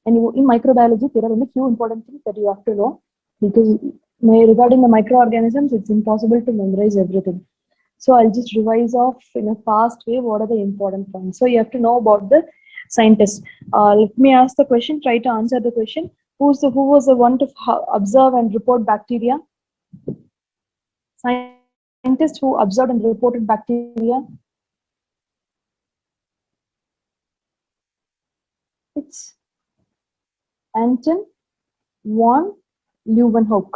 And in microbiology, there are only few important things that you have to know, because regarding the microorganisms, it's impossible to memorize everything. So I'll just revise off in a fast way what are the important points. So you have to know about the scientist. Let me ask the question, try to answer the question. Who was the one to observe and report bacteria? Scientist who observed and reported bacteria? It's Anton von Leeuwenhoek.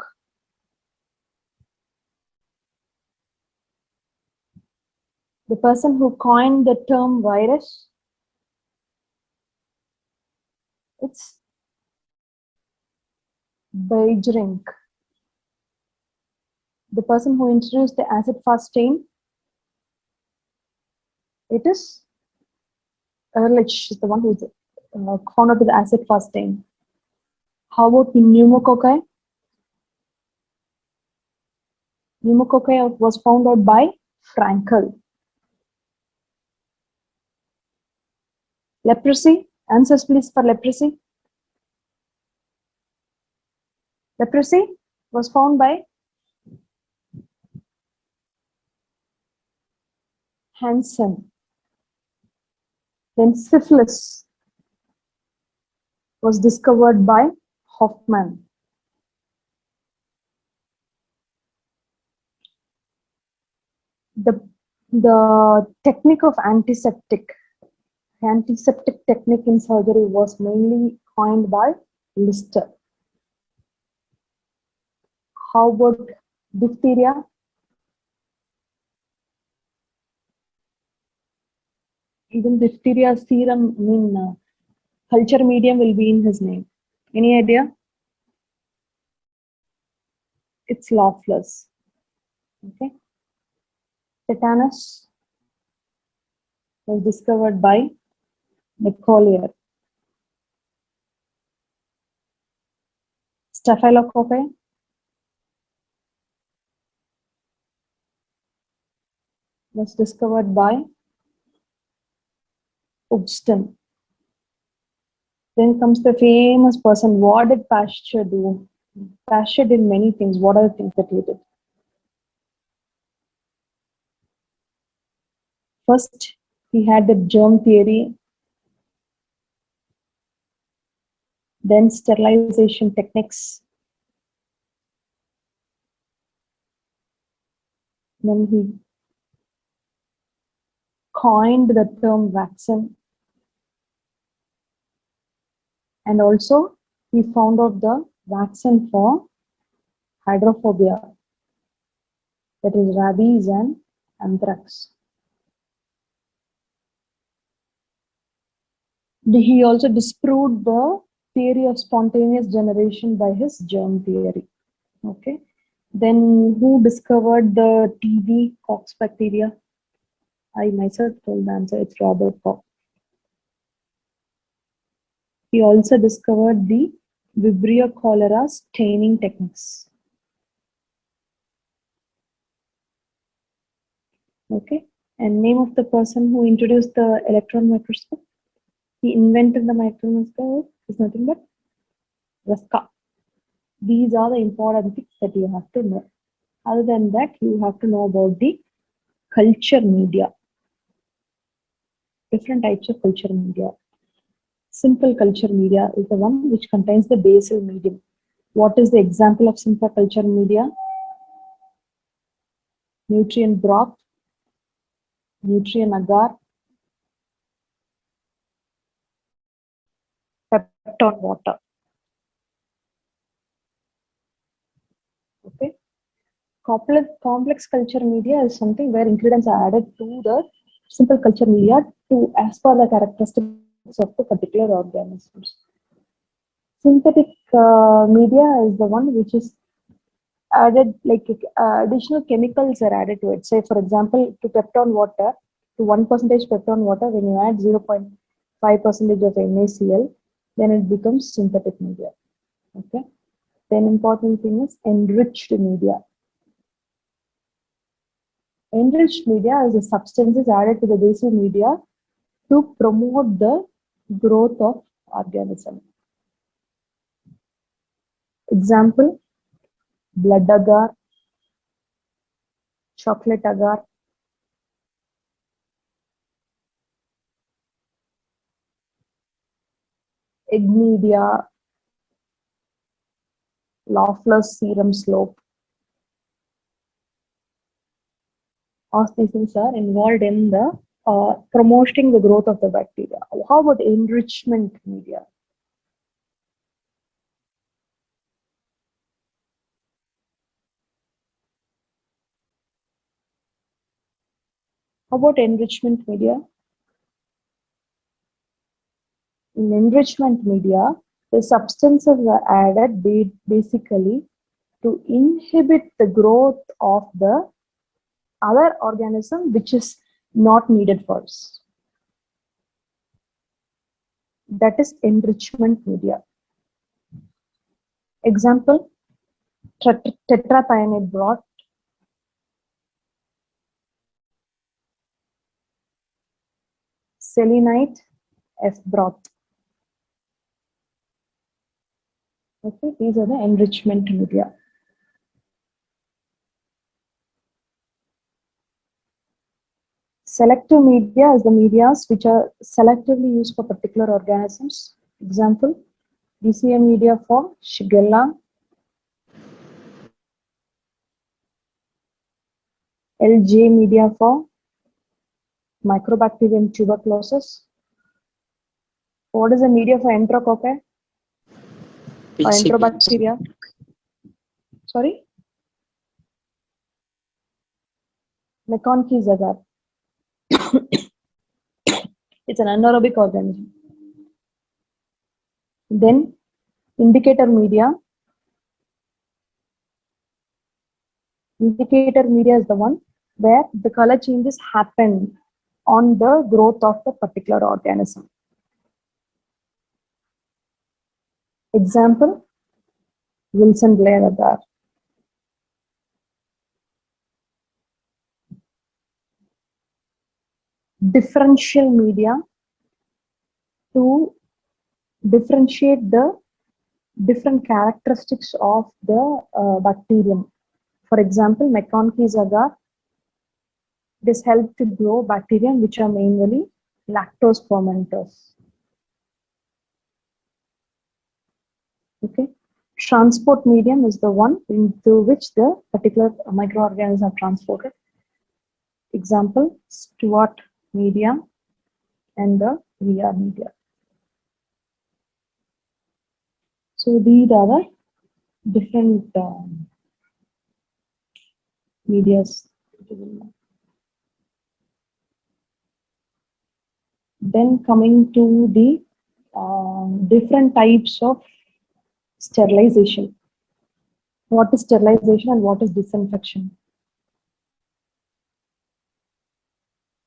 The person who coined the term virus, it's Beijering. The person who introduced the acid-fast stain, it is Ehrlich, is the one who found out the acid-fast stain. How about pneumococci? Pneumococci was found out by Frankel. Leprosy, answers please for leprosy. Leprosy was found by Hansen. Then syphilis was discovered by Hoffman. The technique of antiseptic technique in surgery was mainly coined by Lister. How about diphtheria? Even diphtheria serum, culture medium will be in his name. Any idea? It's Loeffler's. Okay. Tetanus was discovered by Nicollier. Staphylococci was discovered by Ugston. Then comes the famous person. What did Pasteur do? Pasteur did many things. What are the things that he did? First, he had the germ theory. Then sterilization techniques. Then he coined the term vaccine. And also, he found out the vaccine for hydrophobia, that is rabies and anthrax. He also disproved the theory of spontaneous generation by his germ theory. Okay. Then who discovered the TB Cox bacteria? I myself told the answer, it's Robert Koch. He also discovered the Vibrio cholera staining techniques. Okay. And name of the person who introduced the electron microscope? He invented the microscope, is nothing but Raska. These are the important things that you have to know. Other than that, you have to know about the culture media. Different types of culture media. Simple culture media is the one which contains the basal medium. What is the example of simple culture media? Nutrient broth, nutrient agar, peptone water. Okay. Complex culture media is something where ingredients are added to the simple culture media to as per the characteristics of the particular organisms. Synthetic media is the one which is added, like additional chemicals are added to it. Say, for example, to peptone water, to 1% peptone water, when you add 0.5% of NaCl, then it becomes synthetic media. Okay. Then important thing is enriched media. Enriched media is the substances added to the basal media to promote the growth of organism. Example, blood agar, chocolate agar, egg media, lawless serum slope. All these things are involved in the promoting the growth of the bacteria. How about enrichment media? How about enrichment media? In enrichment media, the substances are added basically to inhibit the growth of the other organism which is not needed for us. That is enrichment media. Example, tetrathionate broth, selenite F broth. Okay, these are the enrichment media. Selective media is the medias which are selectively used for particular organisms. Example, DCA media for Shigella, LJ media for Microbacterium tuberculosis. What is the media for enterococci? Or enterobacteria? Sorry? McConkeys agar. It's an anaerobic organism. Then indicator media. Indicator media is the one where the color changes happen on the growth of the particular organism. Example, Wilson Blair agar. Differential media to differentiate the different characteristics of the bacterium. For example, McConkeys agar, this helps to grow bacteria which are mainly lactose fermenters. Okay. Transport medium is the one into which the particular microorganisms are transported. Example, Stewart media and the VR media. So these are the different medias. Then coming to the different types of sterilization. What is sterilization and what is disinfection?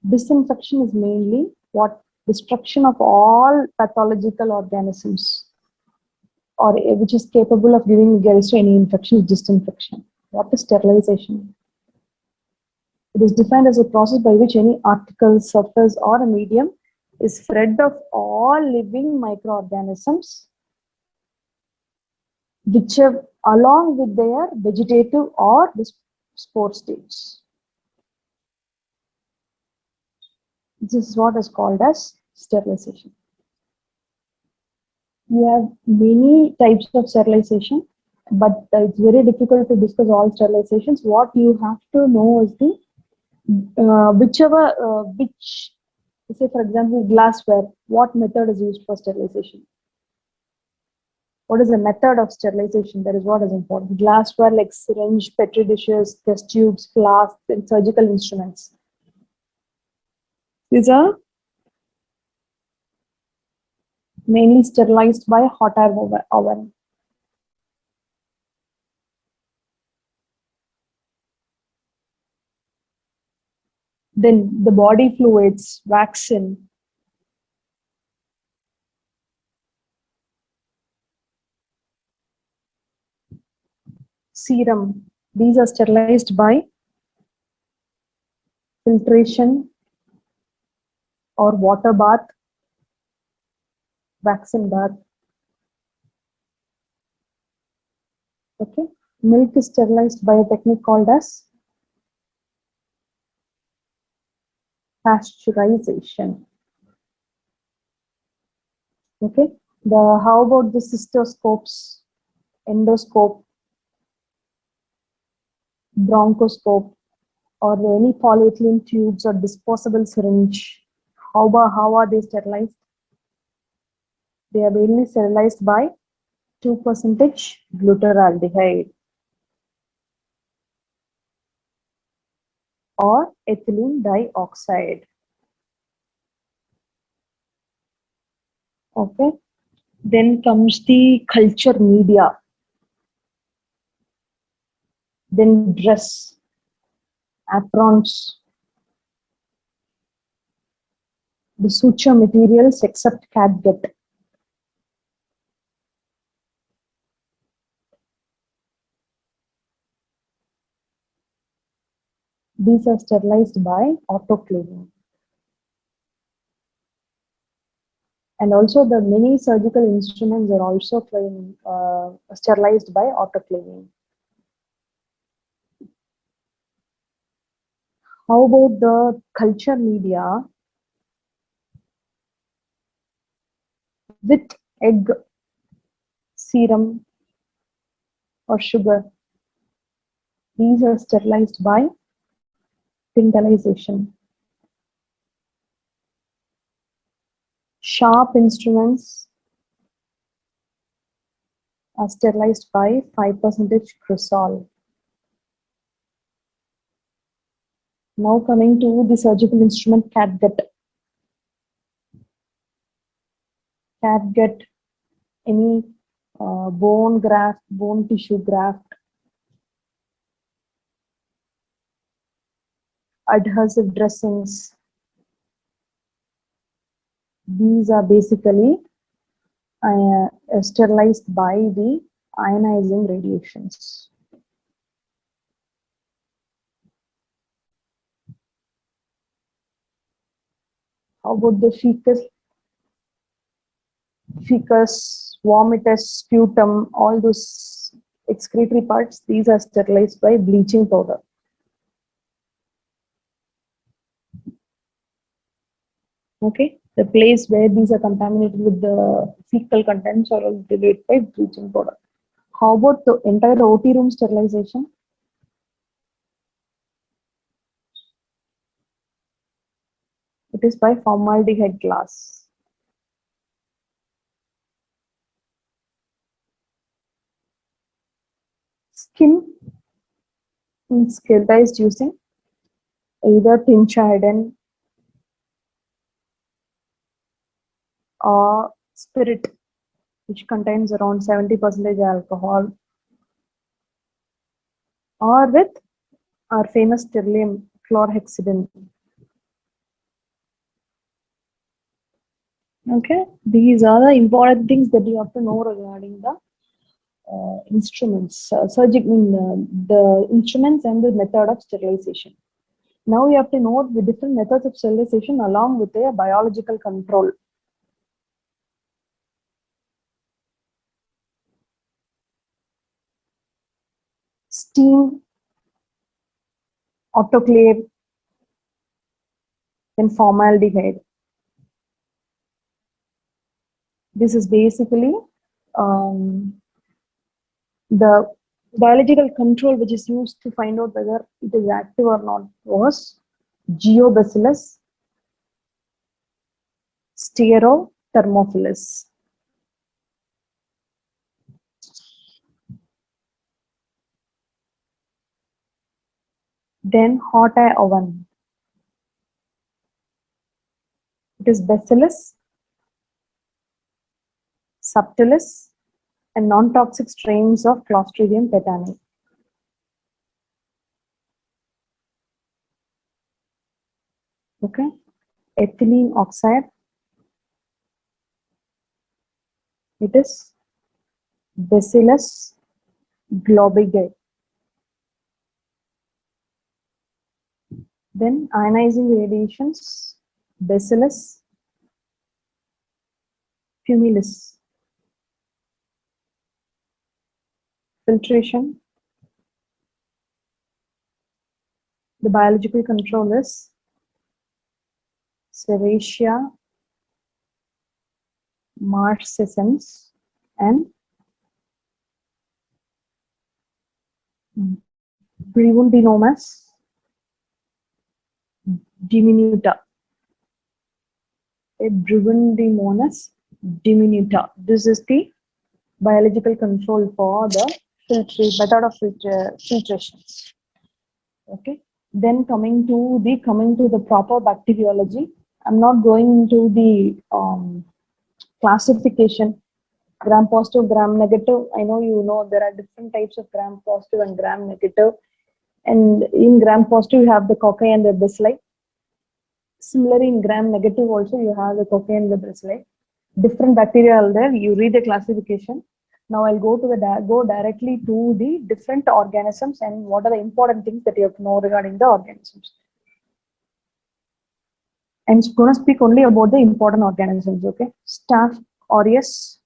Disinfection is mainly what destruction of all pathological organisms or which is capable of giving rise to any infection is disinfection. What is sterilization? It is defined as a process by which any article, surface or a medium is free of all living microorganisms which have along with their vegetative or the spore stages. This is what is called as sterilization. We have many types of sterilization, but it's very difficult to discuss all sterilizations. What you have to know is the which, say for example, glassware, what method is used for sterilization? What is the method of sterilization? That is what is important. Glassware like syringe, petri dishes, test tubes, flasks, and surgical instruments. These are mainly sterilized by hot air oven. Then the body fluids, vaccine, serum, these are sterilized by filtration or water bath, vaccine bath. Okay. Milk is sterilized by a technique called as pasteurization. Okay. How about the cystoscopes, endoscope, bronchoscope, or any polyethylene tubes or disposable syringe? How are they sterilized? They are mainly sterilized by 2% glutaraldehyde or ethylene dioxide. Okay. Then comes the culture media. Then dress, aprons, the suture materials except catgut. These are sterilized by autoclaving. And also the many surgical instruments are also sterilized by autoclaving. How about the culture media with egg, serum, or sugar? These are sterilized by tintalization. Sharp instruments are sterilized by 5% cresol. Now coming to the surgical instrument catgut. Catgut, any bone graft, bone tissue graft, adhesive dressings. These are basically sterilized by the ionizing radiations. How about the fecus, vomitus, sputum, all those excretory parts? These are sterilized by bleaching powder. Okay, the place where these are contaminated with the fecal contents are treated by bleaching powder. How about the entire OT room sterilization? It is by formaldehyde glass. Skin is sterilized using either tinchidine or spirit, which contains around 70% alcohol, or with our famous sterilium chlorhexidine. Okay, these are the important things that you have to know regarding the instruments, the instruments and the method of sterilization. Now you have to know the different methods of sterilization along with their biological control. Steam, autoclave, then formaldehyde. This is basically the biological control which is used to find out whether it is active or not was Geobacillus stearothermophilus. Then hot air oven. It is Bacillus subtilis and non-toxic strains of Clostridium tetani. Okay, ethylene oxide. It is Bacillus globigay. Then ionizing radiations, Bacillus fumilis. filtration. The biological control is Serratia marcescens and Brevundinomus diminuta. A Brevundinomus diminuta. This is the biological control for the method of filtration. Okay. Then coming to the proper bacteriology. I'm not going into the classification. Gram positive, gram negative. I know you know there are different types of gram positive and gram negative. And in gram positive, you have the cocci and the bacilli. Similarly, in gram negative also, you have the cocci and the bacilli. Different bacteria are there. You read the classification. Now I'll go directly to the different organisms and what are the important things that you have to know regarding the organisms. I'm going to speak only about the important organisms. Okay, Staph aureus.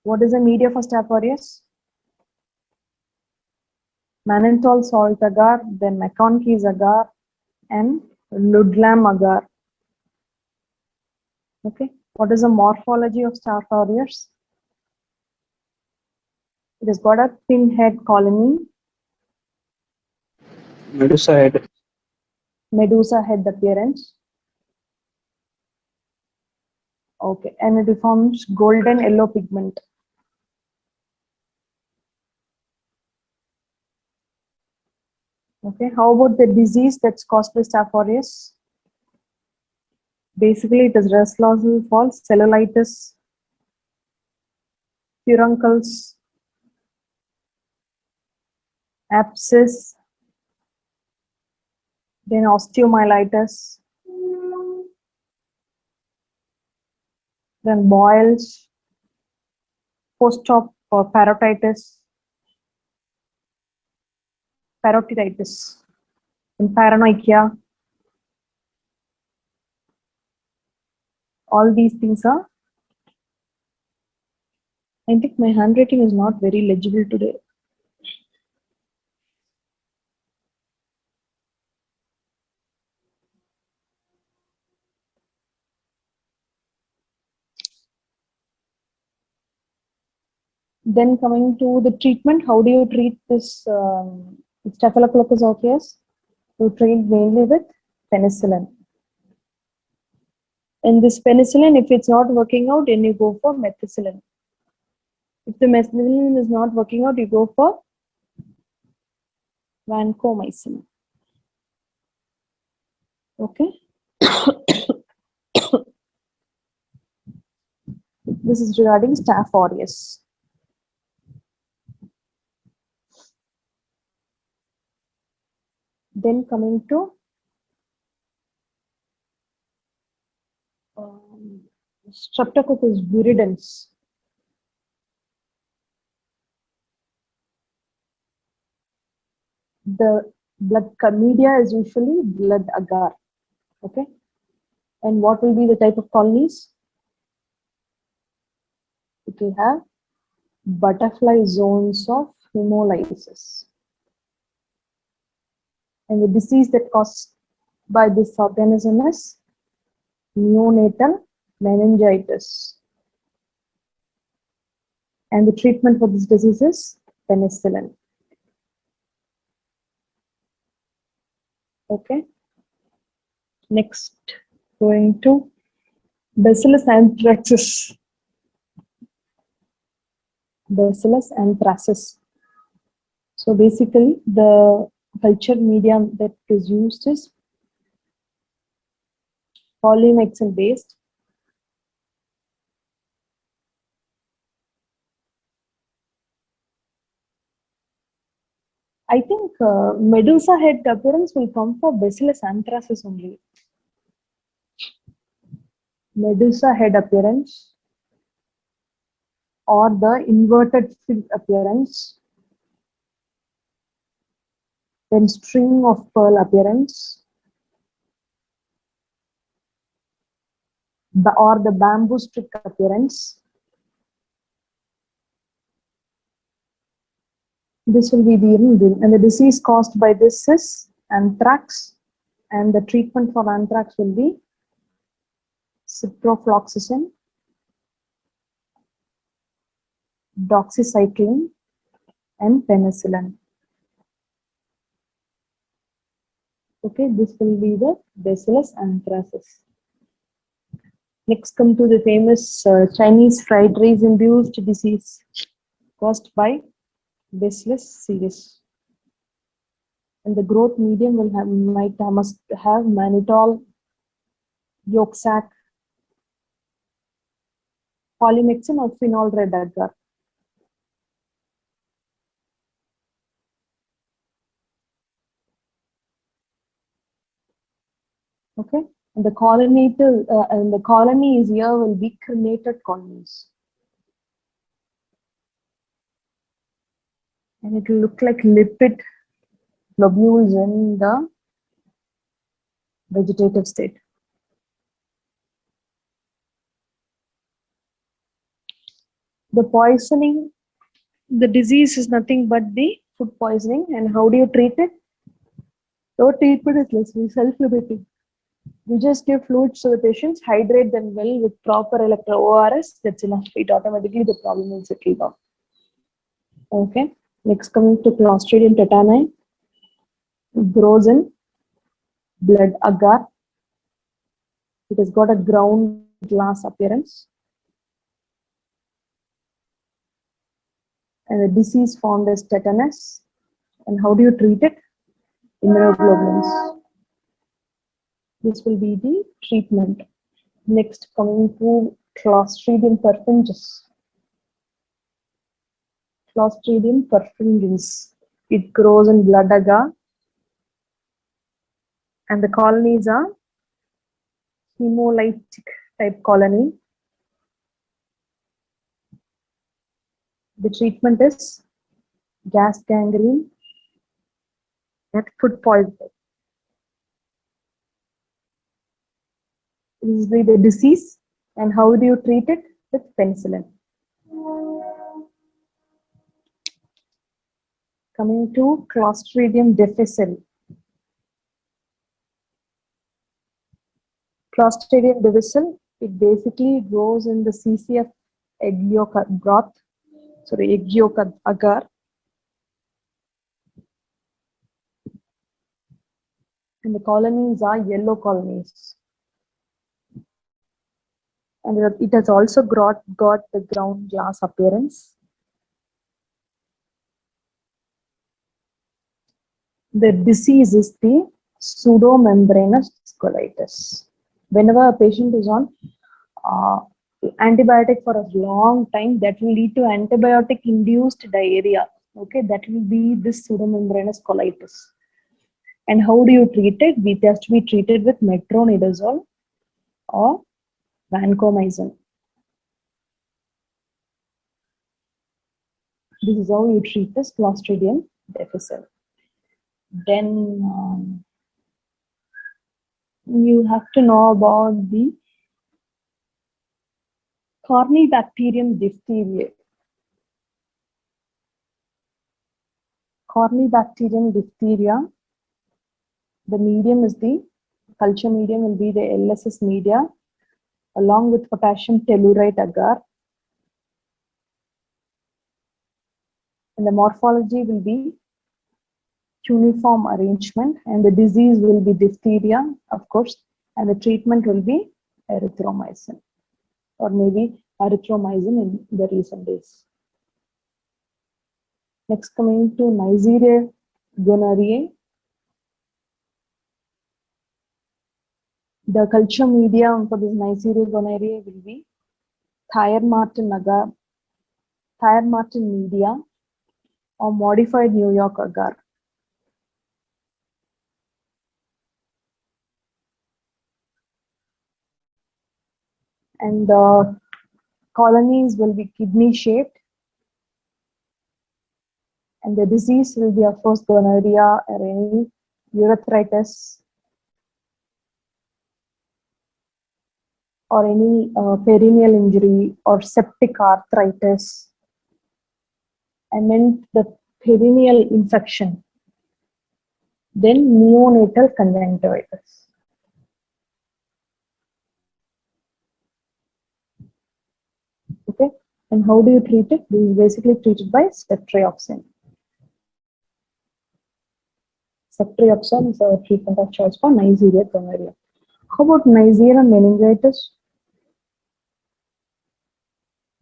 What is the media for Staph aureus? Mannitol salt agar, then McConkey's agar, and Ludlam agar. Okay, what is the morphology of Staph aureus? It has got a pinhead colony. Medusa head appearance. Okay, and it forms golden yellow pigment. Okay, how about the disease that's caused by Staph aureus? Basically, it is restless falls, cellulitis, furuncles, abscess, then osteomyelitis, then boils, post-op parotiditis, and paranoia. All these things are. I think my handwriting is not very legible today. Then coming to the treatment, how do you treat this Staphylococcus aureus? You treat mainly with penicillin. And this penicillin, if it's not working out, then you go for methicillin. If the methicillin is not working out, you go for vancomycin. Okay. This is regarding Staph aureus. Then coming to Streptococcus viridans. The blood media is usually blood agar. Okay. And what will be the type of colonies? It will have butterfly zones of hemolysis. And the disease that caused by this organism is neonatal meningitis. And the treatment for this disease is penicillin. Okay. Next, going to Bacillus anthracis. Bacillus anthracis. So basically, the culture medium that is used is polymyxin based. I think medusa head appearance will come for Bacillus anthracis only. Medusa head appearance or the inverted fin appearance, then string of pearl appearance, or the bamboo stick appearance, This will be and the disease caused by this is anthrax, and the treatment for anthrax will be ciprofloxacin, doxycycline, and penicillin. Okay, this will be the Bacillus anthracis. Next, come to the famous Chinese fried rice induced disease caused by Bacillus cereus. And the growth medium will must have mannitol, yolk sac, polymyxin, or phenol red agar. Okay, and the colony is here will be cremated colonies, and it will look like lipid globules in the vegetative state. The poisoning, the disease is nothing but the food poisoning, and how do you treat it? Your treatment is literally self-limiting. You just give fluids to the patients, hydrate them well with proper ORS, that's enough. It automatically the problem will settle down. Okay, next coming to Clostridium tetani, grows in blood agar. It has got a ground glass appearance. And the disease formed as tetanus. And how do you treat it? Immunoglobulins. This will be the treatment. Next, coming to Clostridium perfringens. Clostridium perfringens. It grows in blood agar, and the colonies are hemolytic type colony. The treatment is gas gangrene and food poisoning. This is the disease, and how do you treat it? With penicillin. Coming to Clostridium difficile. Clostridium difficile, it basically grows in the CCF egg yolk broth, egg yolk agar. And the colonies are yellow colonies. And it has also got the ground glass appearance. The disease is the pseudomembranous colitis. Whenever a patient is on antibiotic for a long time, that will lead to antibiotic-induced diarrhea. Okay, that will be this pseudomembranous colitis. And how do you treat it? It has to be treated with metronidazole or vancomycin. This is how you treat this Clostridium difficile. Then you have to know about the Corynebacterium diphtheria. Corynebacterium diphtheria. The medium is the culture medium will be the LSS media along with potassium tellurite agar. And the morphology will be cuneiform arrangement, and the disease will be diphtheria, of course, and the treatment will be erythromycin, or maybe erythromycin in the recent days. Next, coming to Neisseria gonorrhoeae. The culture medium for this Neisseria gonorrhoeae will be Thyre-Martin agar, Thyre-Martin media, or modified New York agar. And the colonies will be kidney shaped, and the disease will be, of course, gonorrhea or any urethritis or any perineal injury or septic arthritis. And then the perineal infection, then neonatal conjunctivitis. Okay, and how do you treat it? This is basically treated by ceftriaxone. Ceftriaxone is a treatment of choice for Neisseria gonorrhea. How about Neisseria meningitis?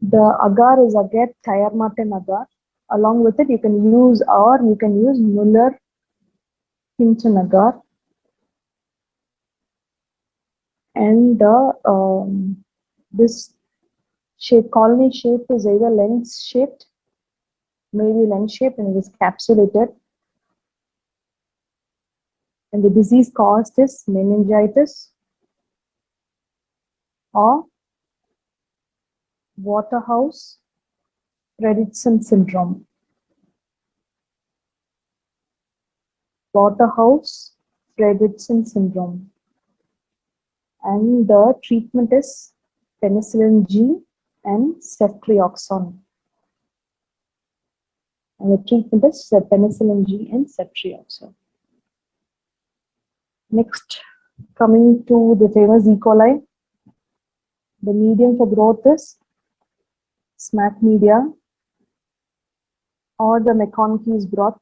The agar is agar thiamartin agar. Along with it, you can use Muller-Hinton agar, and this colony shape is either lens shaped, maybe lens shaped, and it is capsulated. And the disease caused is meningitis or Waterhouse-Friderichsen syndrome. Waterhouse-Friderichsen syndrome. And the treatment is penicillin G and ceftriaxone. And the treatment is penicillin G and ceftriaxone. Next, coming to the famous E. coli. The medium for growth is smack media or the McConkey's broth.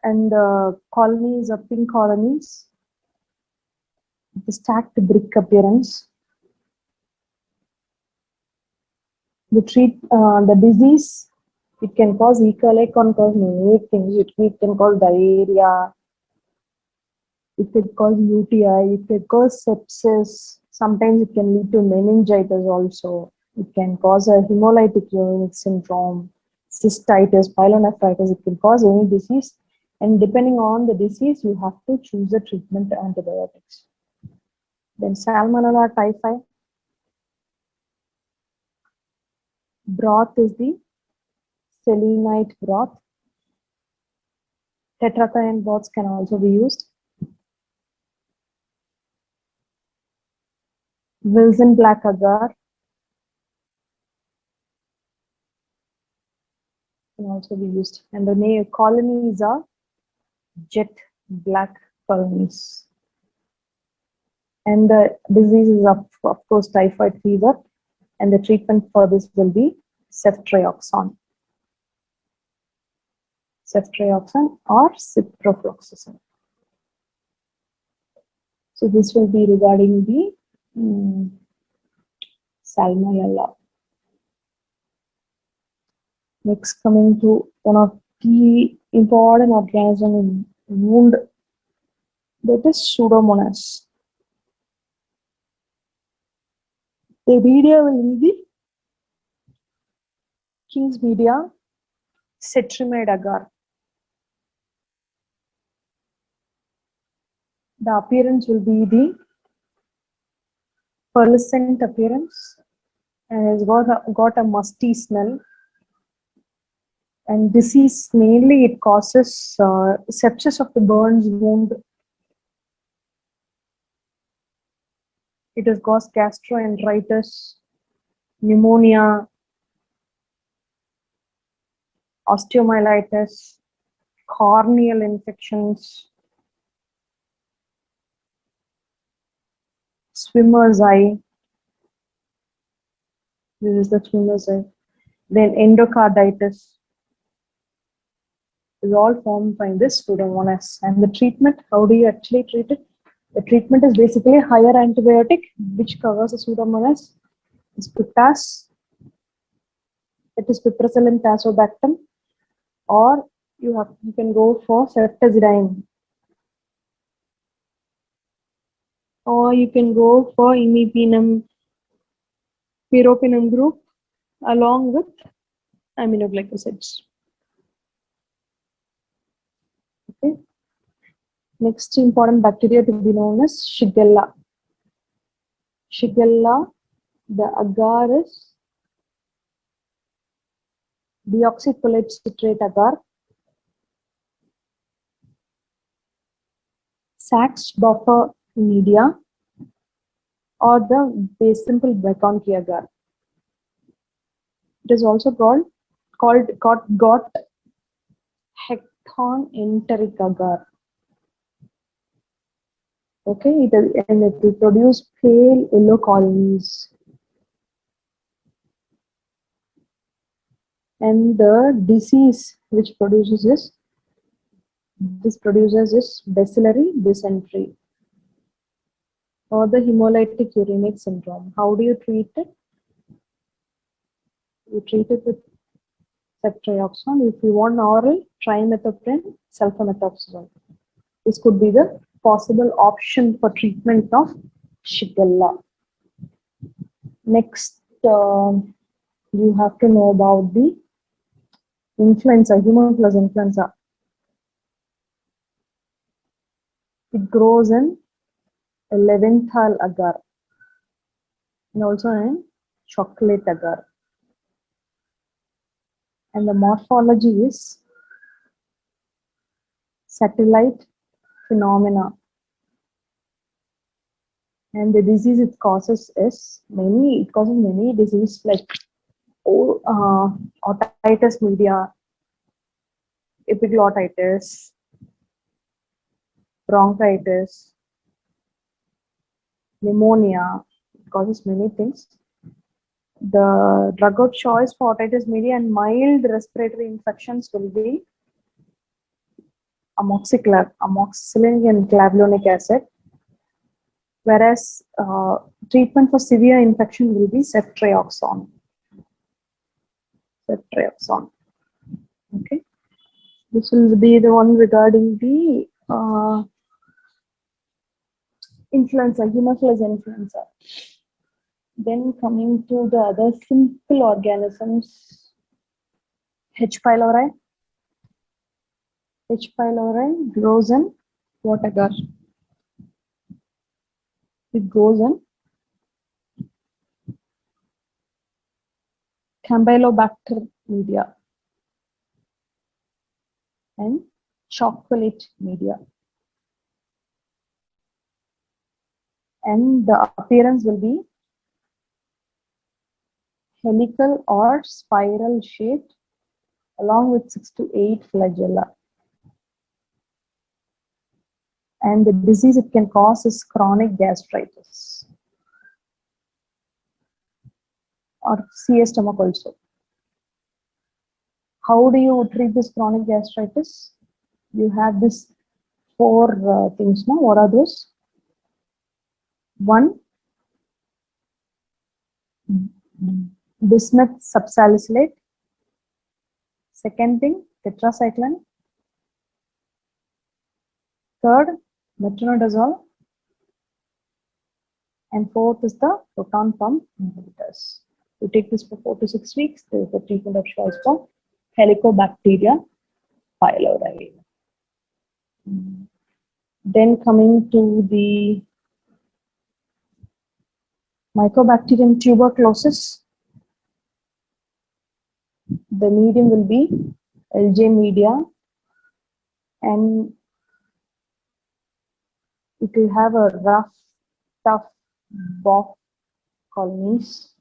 And the colonies are pink colonies, the stacked brick appearance. The disease, it can cause E. coli, can cause many things. It can cause diarrhea, it could cause UTI, it could cause sepsis. Sometimes it can lead to meningitis also. It can cause a hemolytic uremic syndrome, cystitis, pyelonephritis. It can cause any disease. And depending on the disease, you have to choose a treatment antibiotics. Then Salmonella typhi. Broth is the selenite broth. Tetrathioneine broths can also be used. Wilson black agar can also be used. And the colonies are jet black colonies. And the disease is of course typhoid fever. And the treatment for this will be ceftriaxone. Ceftriaxone or ciprofloxacin. So this will be regarding the Salmonella. Next, coming to one of the important organism in wound, that is Pseudomonas. The media will be the King's media, cetrimide agar. The appearance will be the pearlescent appearance and has got a musty smell. And disease, mainly it causes sepsis of the burns wound. It has caused gastroenteritis, pneumonia, osteomyelitis, corneal infections, swimmer's eye. This is the swimmer's eye. Then endocarditis is all formed by this Pseudomonas. And the treatment, how do you actually treat it? The treatment is basically a higher antibiotic which covers the Pseudomonas. It's Piptas. It is Piperacillin tazobactam, or you can go for ceftazidime, or you can go for imipenem, pyropinum group along with aminoglycosides. Okay. Next important bacteria to be known as Shigella. Shigella, the agar is deoxyfolate citrate agar, Sachs buffer media, or the simple McConkey agar. It is also got hecton enteric agar. Okay, and it will produce pale yellow colonies. And the disease which produces is bacillary dysentery or the hemolytic uremic syndrome. How do you treat it? You treat it with ceftriaxone. If you want oral, trimethoprim, sulfamethoxazole. This could be the possible option for treatment of Shigella. Next, you have to know about the influenza, Haemophilus influenza. It grows in Leventhal agar and also in chocolate agar. And the morphology is satellite phenomena. And the disease it causes many diseases like otitis media, epiglottitis, bronchitis, pneumonia. It causes many things. The drug of choice for otitis media and mild respiratory infections will be amoxicillin and clavulanic acid, whereas treatment for severe infection will be ceftriaxone. Okay, this will be the one regarding the influenza, Haemophilus influenza. Then coming to the other simple organisms, H. pylori. H. pylori grows in what agar? It grows in Campylobacter media and chocolate media. And the appearance will be helical or spiral shaped along with 6 to 8 flagella. And the disease it can cause is chronic gastritis or CS stomach also. How do you treat this chronic gastritis? You have this 4 things now. What are those? 1, bismuth subsalicylate. Second thing, tetracycline. Third, metronidazole. And fourth is the proton pump inhibitors. You take this for 4 to 6 weeks. There is the treatment of choice for Helicobacter pylori. Then coming to the Mycobacterium tuberculosis, the medium will be LJ media and it will have a rough, tough box colonies.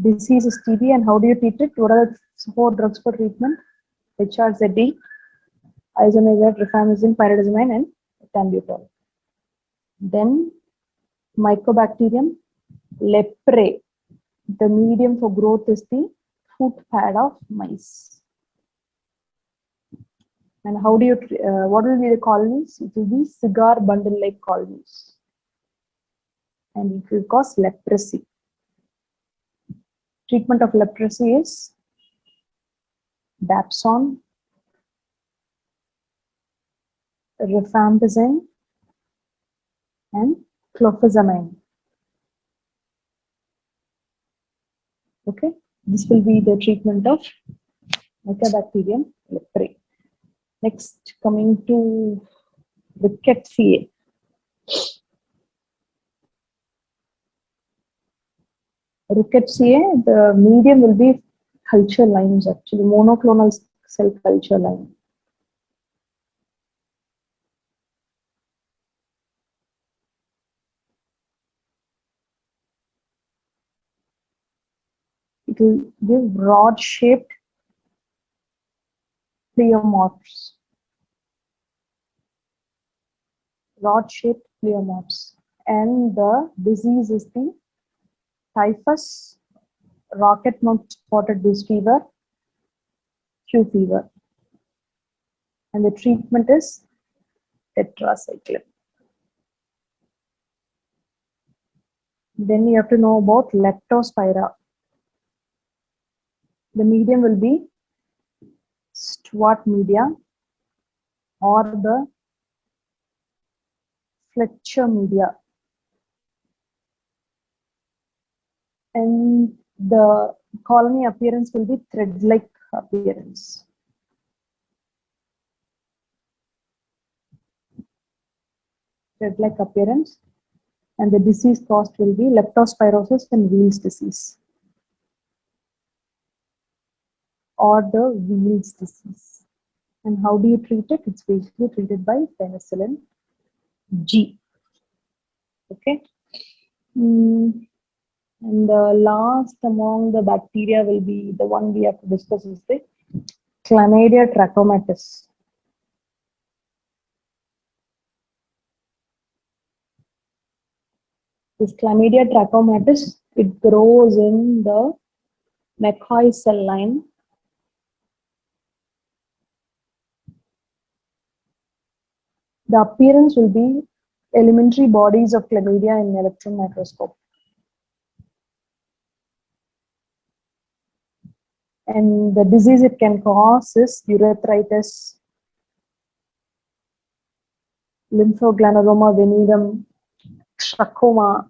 Disease is TB, and how do you treat it? What are the 4 drugs for treatment? HRZD, isoniazid, rifampicin, pyridosmine, and ethambutol. Then Mycobacterium leprae. The medium for growth is the foot pad of mice. And how do you, what will be the colonies? It will be cigar bundle-like colonies. And it will cause leprosy. Treatment of leprosy is dapsone, rifampicin, and clofazimine. Okay, this will be the treatment of Mycobacterium leprae. Next, coming to rickettsia. Rickettsia, the medium will be culture lines, actually monoclonal cell culture line. it will give rod-shaped pleomorphs. Rod-shaped pleomorphs. And the disease is the typhus, rocket mouth spotted goose fever, Q fever. And the treatment is tetracycline. Then you have to know about leptospira. The medium will be Stewart media or the Fletcher media. And the colony appearance will be thread-like appearance. Thread-like appearance. And the disease caused will be leptospirosis and Weil's disease. Or the Weil's disease. And how do you treat it? It's basically treated by penicillin G. Okay. And the last among the bacteria will be the one we have to discuss is the Chlamydia trachomatis. This Chlamydia trachomatis, it grows in the McCoy cell line. The appearance will be elementary bodies of chlamydia in electron microscope. And the disease it can cause is urethritis, lymphogranuloma venereum, trachoma,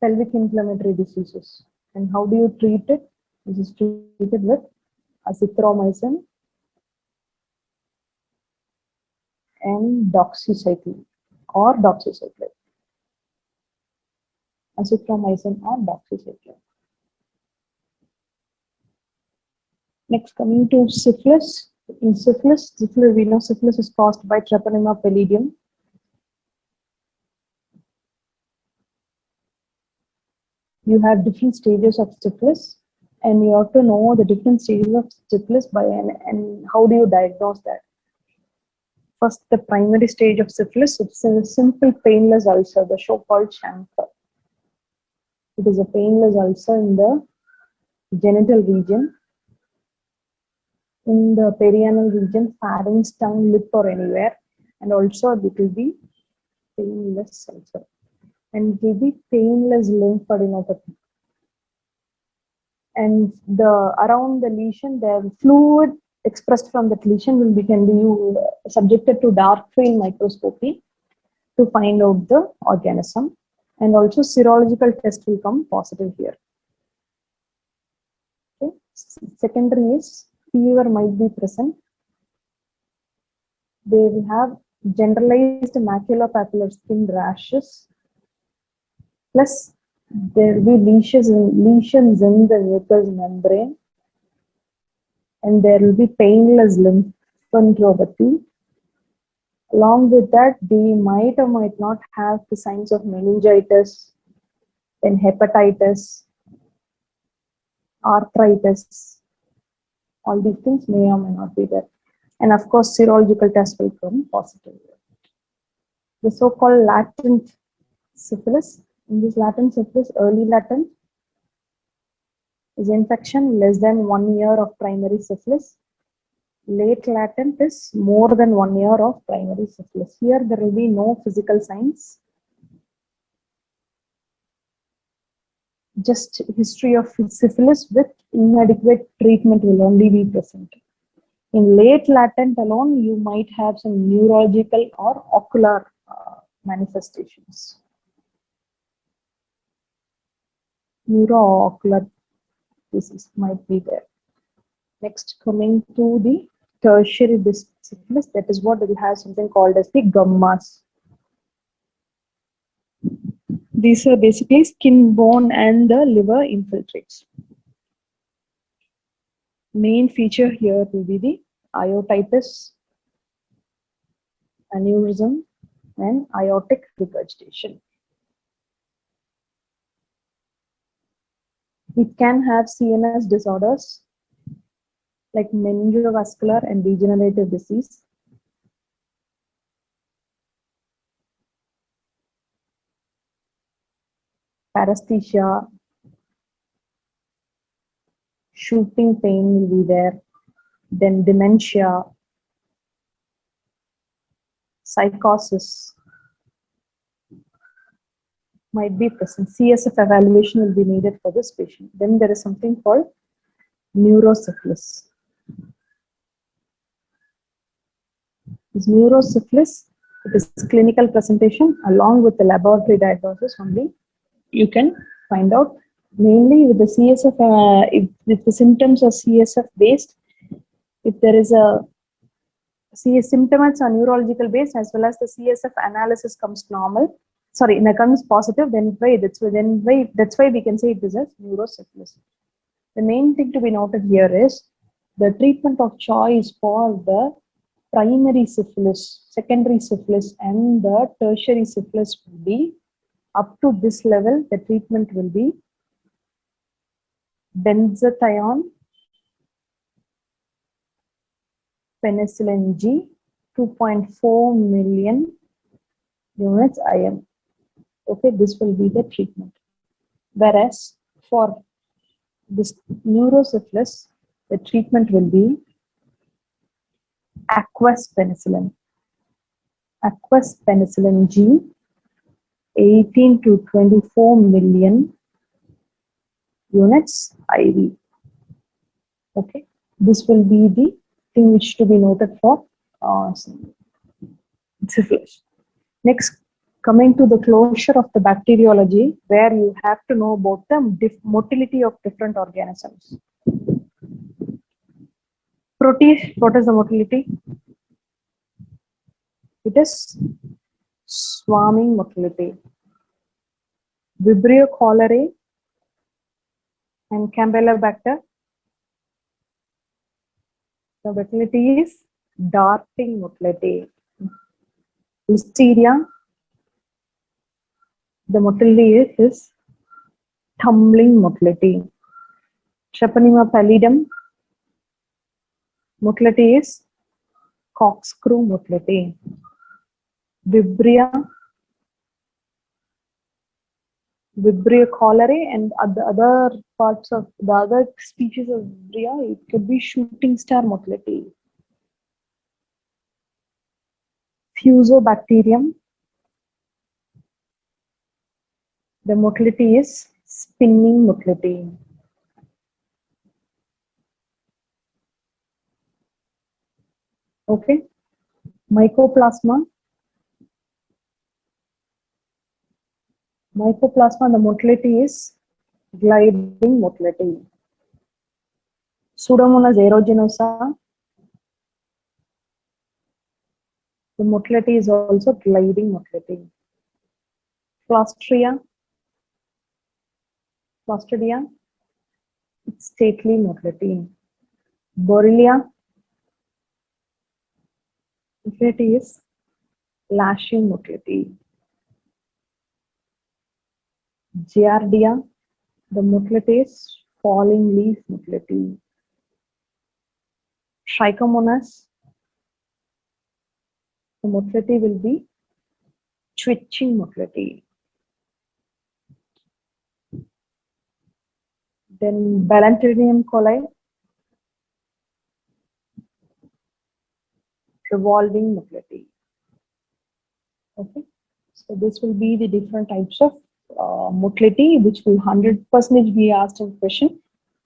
pelvic inflammatory diseases. And how do you treat it? This is treated with azithromycin and doxycycline or doxycycline. Azithromycin or doxycycline. Next, coming to syphilis. In syphilis, we know syphilis is caused by Treponema pallidum. You have different stages of syphilis, and you have to know the different stages of syphilis by and how do you diagnose that. First, the primary stage of syphilis, it's a simple painless ulcer, the so-called chancre. It is a painless ulcer in the genital region, in the perianal region, pharynx, tongue, lip, or anywhere, and also it will be painless ulcer. And it will be painless lymphadenopathy. And around the lesion, the fluid expressed from that lesion can be subjected to dark field microscopy to find out the organism. And also serological test will come positive here. Okay. Secondary is fever might be present. They will have generalized maculopapular skin rashes. Plus, there will be lesions in the mucous membrane, and there will be painless lymphadenopathy. Along with that, they might or might not have the signs of meningitis, then hepatitis, arthritis. All these things may or may not be there. And of course, serological test will come positive. The so-called latent syphilis. In this latent syphilis, early latent is infection less than 1 year of primary syphilis. Late latent is more than 1 year of primary syphilis. Here there will be no physical signs. Just history of syphilis with inadequate treatment will only be present. In late latent alone, you might have some neurological or ocular manifestations. Neuroocular disease might be there. Next, coming to the tertiary syphilis, that is what it will have something called as the gummas. These are basically skin, bone, and the liver infiltrates. Main feature here will be the iotitis, aneurysm, and aortic regurgitation. It can have CNS disorders like meningovascular and degenerative disease. Paresthesia, shooting pain will be there. Then dementia, psychosis might be present. CSF evaluation will be needed for this patient. Then there is something called neurosyphilis. This neurosyphilis, it is clinical presentation along with the laboratory diagnosis only. You can find out mainly with the CSF, if the symptoms are CSF based, if there is a symptoms are neurological based as well as the CSF analysis comes normal, sorry, comes positive, then that's why we can say it is a neurosyphilis. The main thing to be noted here is the treatment of choice for the primary syphilis, secondary syphilis, and the tertiary syphilis will be up to this level. The treatment will be benzethion, penicillin G, 2.4 million units IM. Okay, this will be the treatment. Whereas for this neurosyphilis, the treatment will be aqueous penicillin. Aqueous penicillin G, 18 to 24 million units IV. Okay, this will be the thing which to be noted for syphilis. Next, coming to the closure of the bacteriology, where you have to know about the motility of different organisms. Protease, what is the motility? It is swarming motility. Vibrio cholerae and Campylobacter, the motility is darting motility. Listeria, the motility is tumbling motility. Treponema pallidum, motility is corkscrew motility. Vibrio cholerae and other parts of the other species of Vibrio, it could be shooting star motility. Fusobacterium, the motility is spinning motility. Okay, Mycoplasma, the motility is gliding motility. Pseudomonas aeruginosa, the motility is also gliding motility. Clostridia, it's stately motility. Borrelia, motility is lashing motility. Giardia, the motility is falling leaf motility. Trichomonas, the motility will be twitching motility. Then Balantridium coli, revolving motility. Okay, so this will be the different types of motility which will 100% be asked in question,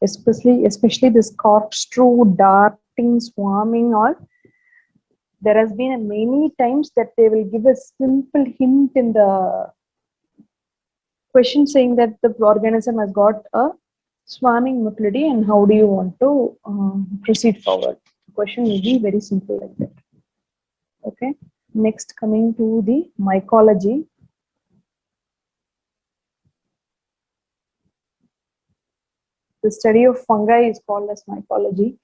especially this corkscrew, darting, swarming, or there has been many times that they will give a simple hint in the question saying that the organism has got a swarming motility and how do you want to proceed forward. The question will be very simple like that. Okay, next coming to the mycology. The study of fungi is called as mycology.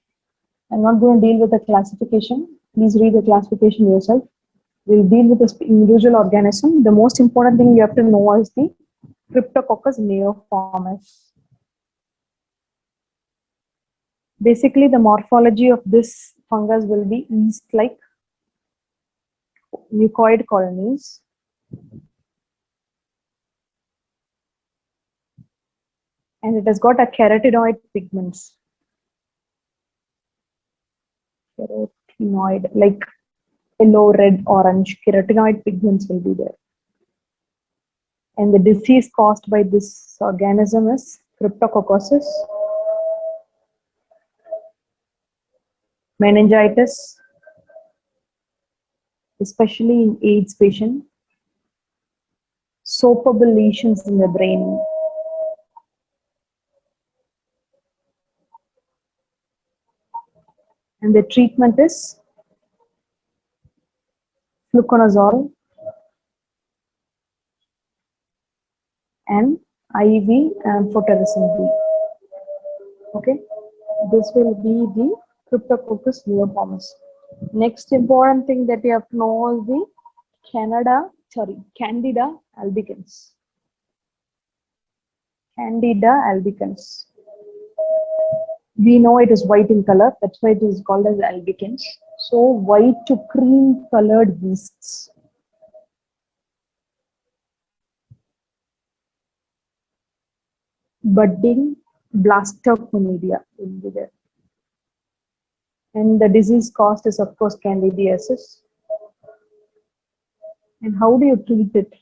I'm not going to deal with the classification. Please read the classification yourself. We'll deal with the individual organism. The most important thing you have to know is the Cryptococcus neoformis. Basically, the morphology of this fungus will be yeast-like mucoid colonies. And it has got a carotenoid pigments. Carotenoid, like yellow, red, orange, carotenoid pigments will be there. And the disease caused by this organism is cryptococcosis, meningitis, especially in AIDS patient, soapable lesions in the brain, and the treatment is fluconazole and IV amphotericin B. Okay, this will be the Cryptococcus neoformis. Next important thing that you have to know is the Candida albicans. Candida albicans. We know it is white in color, that's why it is called as albicans. So white to cream colored yeasts. Budding blastoclonidia will be there. And the disease caused is of course candidiasis. And how do you treat it?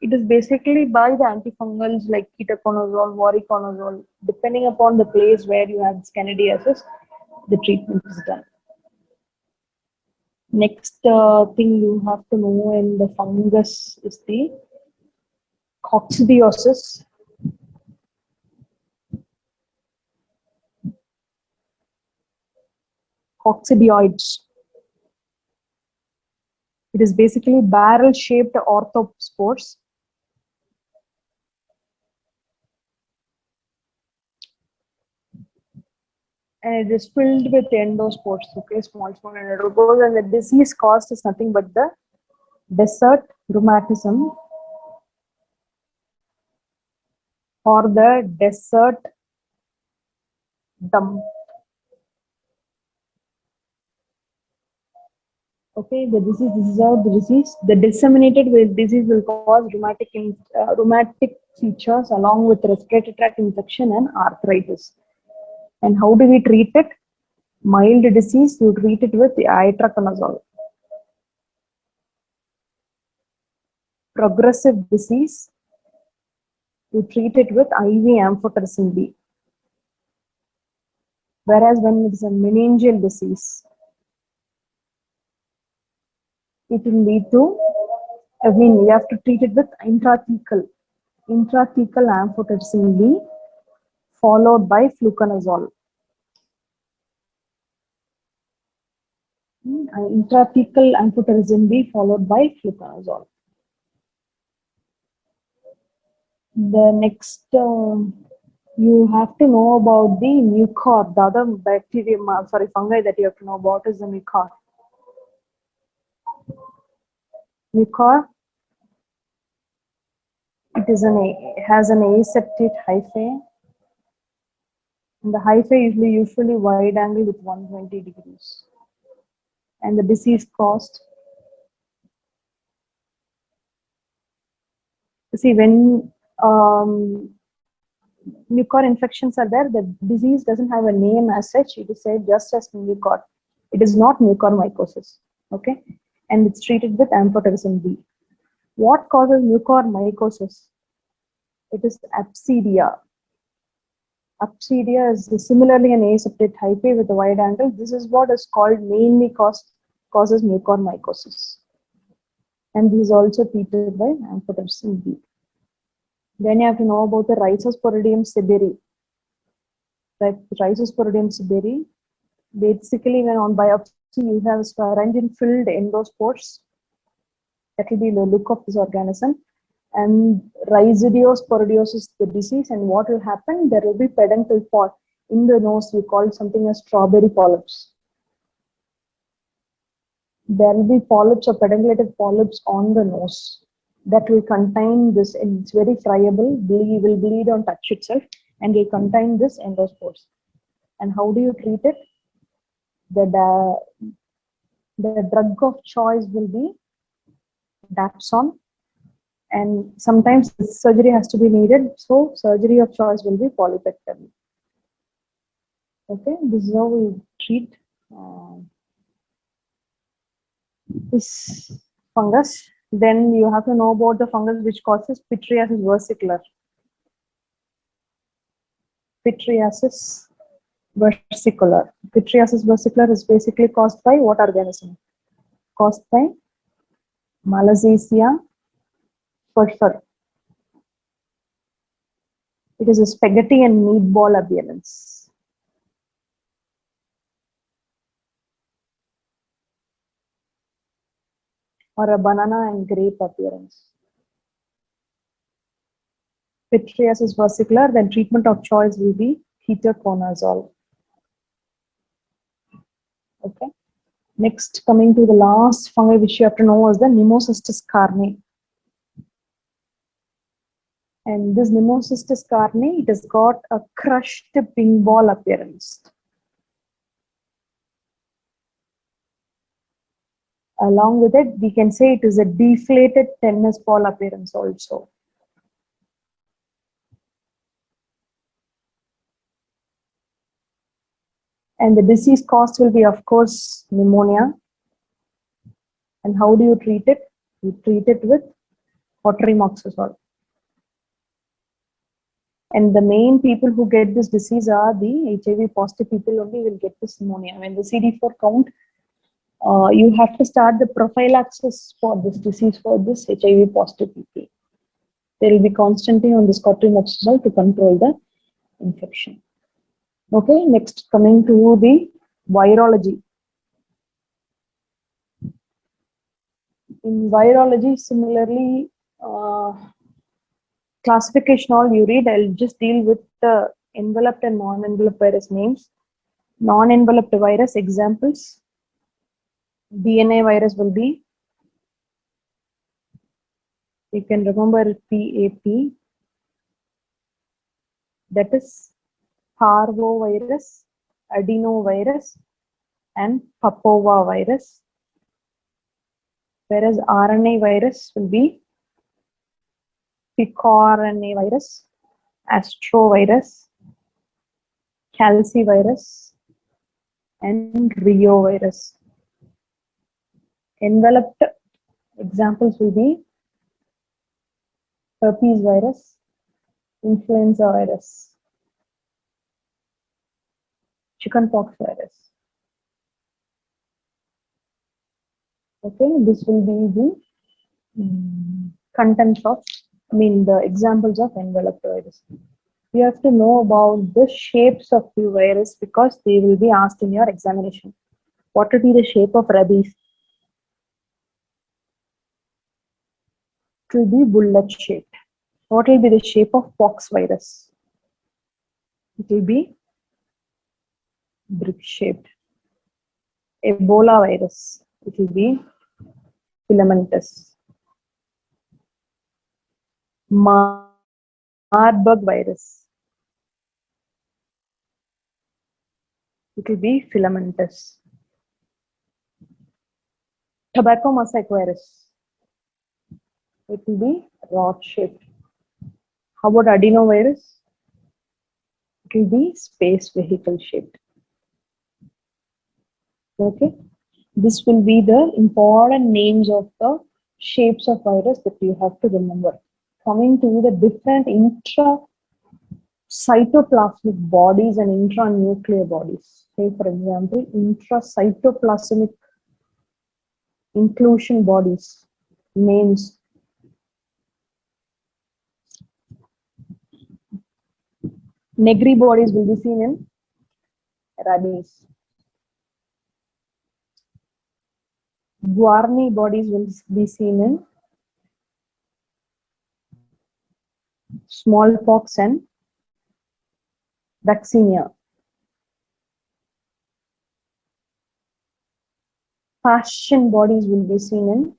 It is basically by the antifungals like ketoconazole, voriconazole. Depending upon the place where you have candidiasis, the treatment is done. Next thing you have to know in the fungus is the coccidiosis. Coccidioids. It is basically barrel-shaped orthospores. And it is filled with endospores, okay, small endospores, and the disease caused is nothing but the desert rheumatism or the desert dump. Okay, the disease, this is how the disease, the disseminated disease will cause rheumatic features along with respiratory tract infection and arthritis. And how do we treat it? Mild disease, you treat it with itraconazole. Progressive disease, you treat it with IV amphotericin B. Whereas when it is a meningeal disease, it will lead to, you have to treat it with intrathecal amphotericin B followed by fluconazole. Intrathecal amphotericin B followed by fluconazole. The next, you have to know about the mucor. The other fungi that you have to know about is the mucor. Mucor, it has an aseptate hyphae. And the hyphae is usually wide angle with 120 degrees. And the disease caused. See, when mucor infections are there, the disease doesn't have a name as such. It is said just as mucor. It is not mucormycosis. Okay, and it's treated with amphotericin B. What causes mucormycosis? It is Absidia. Absidia is similarly an aseptate hyphae with a wide angle. This is what is called mainly causes mucormycosis. And this is also treated by amphotericin B. Then you have to know about the Rhizosporidium siberi. Rhizosporidium siberi. Basically, when on biopsy, you have pharyngeal-filled endospores. That will be the look of this organism. And Rhizidiosporidiosis is the disease. And what will happen? There will be peduncle pod in the nose. We call something as strawberry polyps. There will be polyps or pedunculated polyps on the nose that will contain this, and it's very friable, will bleed on touch itself, and will contain this endospores. And how do you treat it? The drug of choice will be Dapsone, and sometimes surgery has to be needed, so surgery of choice will be polypectomy. Okay, this is how we treat this fungus. Then you have to know about the fungus which causes pityriasis versicolor. Pityriasis versicolor. Pityriasis versicolor is basically caused by what organism? Caused by Malassezia furfur. It is a spaghetti and meatball appearance. Or a banana and grape appearance. Pityriasis versicolor, then treatment of choice will be ketoconazole. Okay. Next, coming to the last fungi which you have to know is the Nemocystis carne. And this Nemocystis carne, it has got a crushed ping ball appearance. Along with it, we can say it is a deflated tennis ball appearance also. And the disease cause will be, of course, pneumonia. And how do you treat it? You treat it with cotrimoxazole. And the main people who get this disease are the HIV positive people only will get this pneumonia. When the CD4 count, you have to start the prophylaxis for this disease for this HIV positive people. They will be constantly on this cotrimoxazole to control the infection. Okay, next coming to the virology. In virology, similarly, classification all you read, I'll just deal with the enveloped and non-enveloped virus names. Non-enveloped virus examples. DNA virus will be, you can remember PAP, that is parvovirus, adenovirus, and papovavirus. Whereas RNA virus will be picoRNA virus, astrovirus, calcivirus, and rheovirus. Enveloped examples will be herpes virus, influenza virus, chickenpox virus. Okay, this will be the contents of, the examples of enveloped virus. You have to know about the shapes of the virus because they will be asked in your examination. What will be the shape of rabies? It will be bullet shaped. What will be the shape of pox virus? It will be brick shaped. Ebola virus, it will be filamentous. Marburg virus, it will be filamentous. Tobacco mosaic virus, it will be rod shaped. How about adenovirus? It will be space vehicle shaped. Okay, this will be the important names of the shapes of virus that you have to remember. Coming to the different intracytoplasmic bodies and intranuclear bodies. Say, for example, intracytoplasmic inclusion bodies. Names. Negri bodies will be seen in rabies. Guarni bodies will be seen in smallpox and vaccinia. Passion bodies will be seen in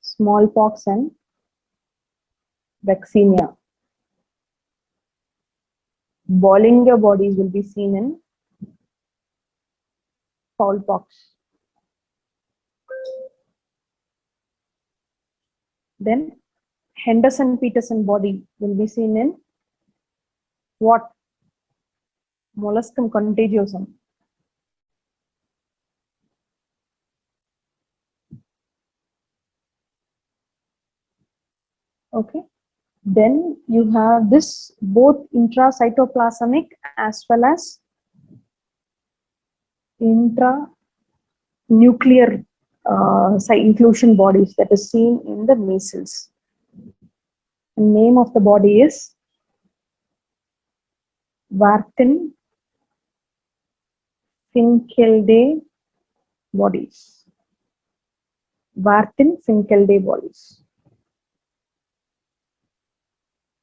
smallpox and vaccinia. Bollinger bodies will be seen in Foulpox. Then Henderson-Peterson body will be seen in what? Molluscum contagiosum. Okay. Then you have this both intracytoplasmic as well as intranuclear inclusion bodies that is seen in the measles. The name of the body is Warthin Finkelday bodies. Warthin Finkelday bodies.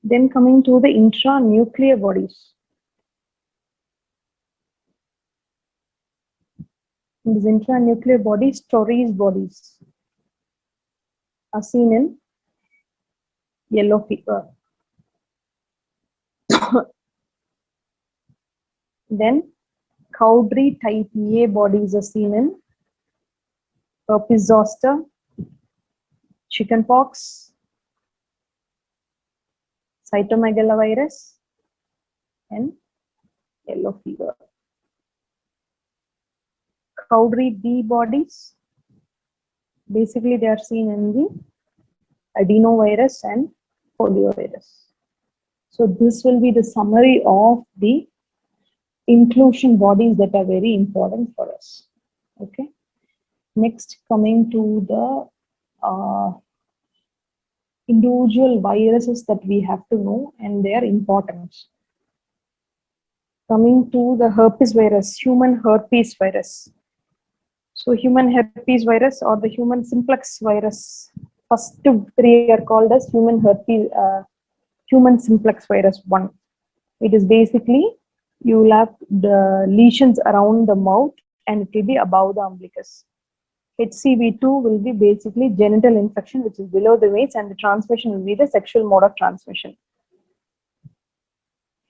Then coming to the intranuclear bodies. In these intranuclear bodies, Torres bodies are seen in yellow fever. Then Cowdrey type A bodies are seen in herpes zoster, chickenpox, cytomegalovirus, and yellow fever. Cowdrey B bodies, basically they are seen in the adenovirus and poliovirus. So this will be the summary of the inclusion bodies that are very important for us. Okay. Next, coming to the individual viruses that we have to know and their importance. Coming to the herpes virus, human herpes virus. So human herpes virus or the human simplex virus, first three are called as human herpes, human simplex virus 1. It is basically, you will have the lesions around the mouth and it will be above the umbilicus. HCV2 will be basically genital infection, which is below the waist, and the transmission will be the sexual mode of transmission.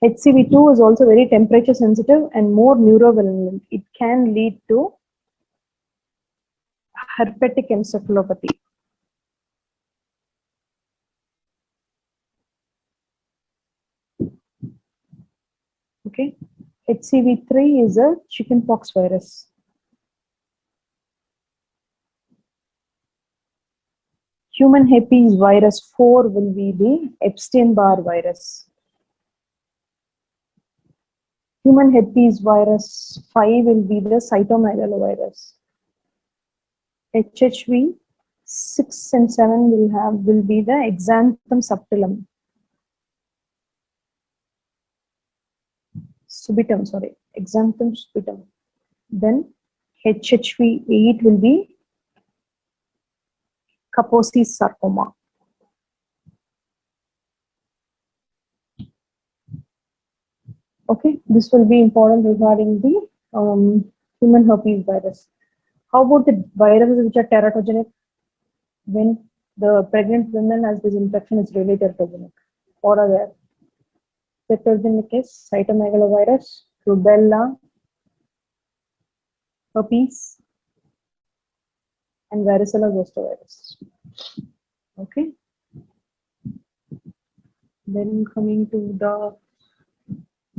HCV2 is also very temperature sensitive and more neurovirulent. It can lead to herpetic encephalopathy. Okay. HCV3 is a chickenpox virus. Human herpes virus 4 will be the Epstein-Barr virus. Human herpes virus 5 will be the cytomegalovirus. HHV 6 and 7 will be the exanthum subtilum. Subitum, sorry, exanthum subitum. Then HHV 8 will be Kaposi's sarcoma. Okay, this will be important regarding the human herpes virus. How about the viruses which are teratogenic? When the pregnant woman has this infection, it's really teratogenic. What are there? Teratogenic is cytomegalovirus, rubella, herpes, and varicella zoster virus. Okay. Then coming to the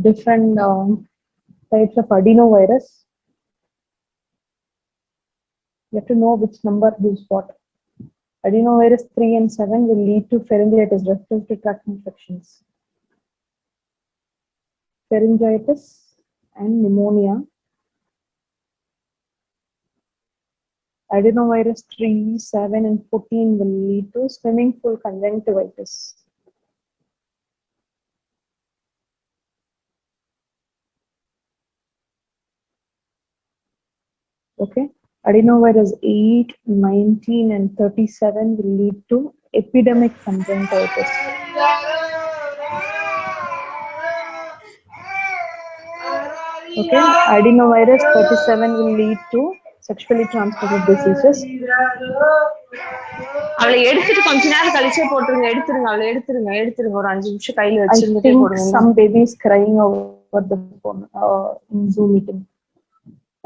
different types of adenovirus, you have to know which number gives what. Adenovirus 3 and 7 will lead to pharyngitis, respiratory tract infections, pharyngitis and pneumonia. Adenovirus 3, 7 and 14 will lead to swimming pool conjunctivitis. Okay. Adenovirus 8, 19 and 37 will lead to epidemic conjunctivitis. Okay. Adenovirus 37 will lead to sexually transmitted diseases. அவளை எடுத்துட்டு கொஞ்ச நேரம் கழிச்சே போட்டுருங்க, எடுத்துருங்க ஒரு 5 நிமிஷம் கையில வச்சிருந்துட்டே போடுங்க. Some baby is crying over the phone in Zoom meeting.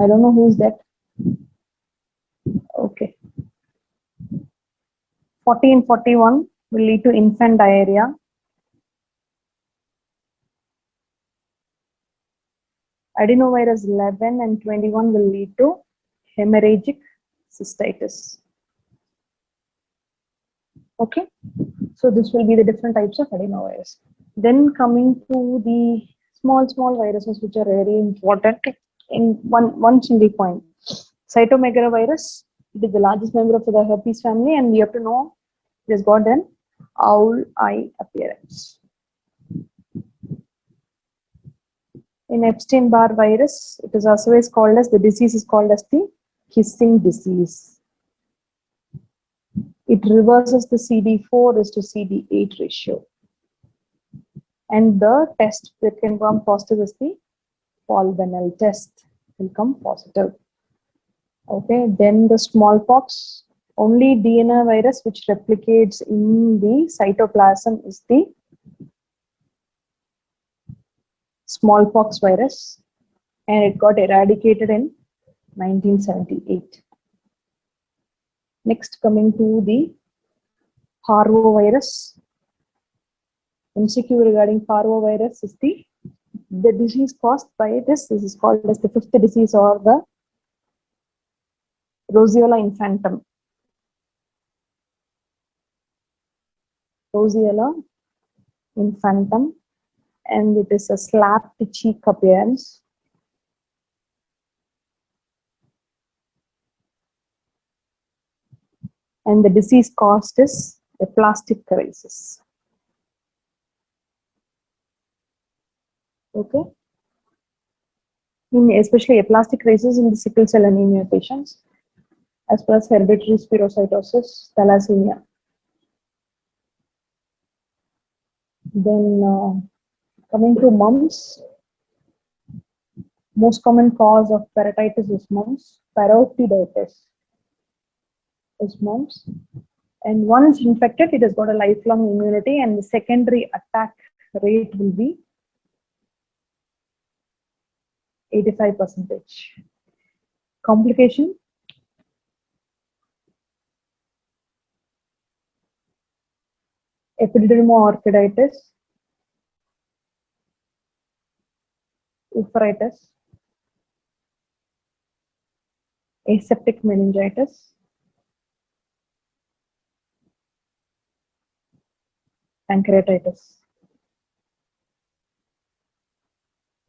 I don't know who's that. Okay. 40 and 41 will lead to infant diarrhea. Adenovirus 11 and 21 will lead to hemorrhagic cystitis. Okay, so this will be the different types of adenovirus. Then coming to the small viruses which are very important in one single point. Cytomegalovirus, it is the largest member of the herpes family, and we have to know it has got an owl eye appearance. In Epstein-Barr virus, it is always called as, the disease is called as the kissing disease. It reverses the CD4 is to CD8 ratio. And the test that can come positive is the Paul-Venel test will come positive. Okay, then the smallpox, only DNA virus which replicates in the cytoplasm is the smallpox virus, and it got eradicated in 1978. Next, coming to the parvovirus. MCQ regarding parvovirus is the disease caused by this. This is called as the fifth disease, or the Roseola infantum. Roseola infantum, and it is a slapped cheek appearance. And the disease caused is aplastic crisis. Okay. Especially aplastic crisis in the sickle cell anemia patients, as well as hereditary spherocytosis, thalassemia. Then coming to mumps, most common cause of parotitis is mumps. Parotiditis is mumps, and once infected, it has got a lifelong immunity, and the secondary attack rate will be 85%. Complication: epidermoorchitis, uveitis, aseptic meningitis, pancreatitis.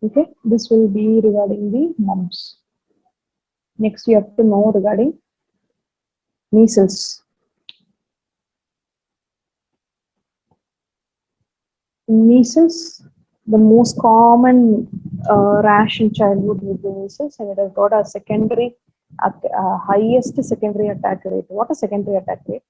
Okay, this will be regarding the mumps. Next, you have to know regarding measles. In measles, the most common rash in childhood will be measles, and it has got a secondary, highest secondary attack rate. What is secondary attack rate?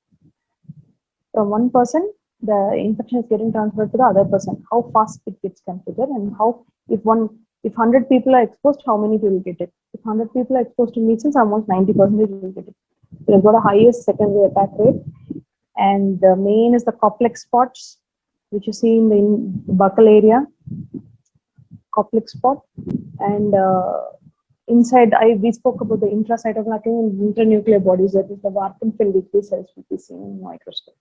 From one person, the infection is getting transferred to the other person. How fast it gets transferred, and how if 100 people are exposed, how many will get it? If 100 people are exposed to measles, almost 90% will get it. It has got a highest secondary attack rate, and the main is the complex spots, which you see in the buccal area, complex spot, and inside we spoke about the intracytoplasmic and intranuclear bodies, that is the Wartenfeld cells which we see in microscope.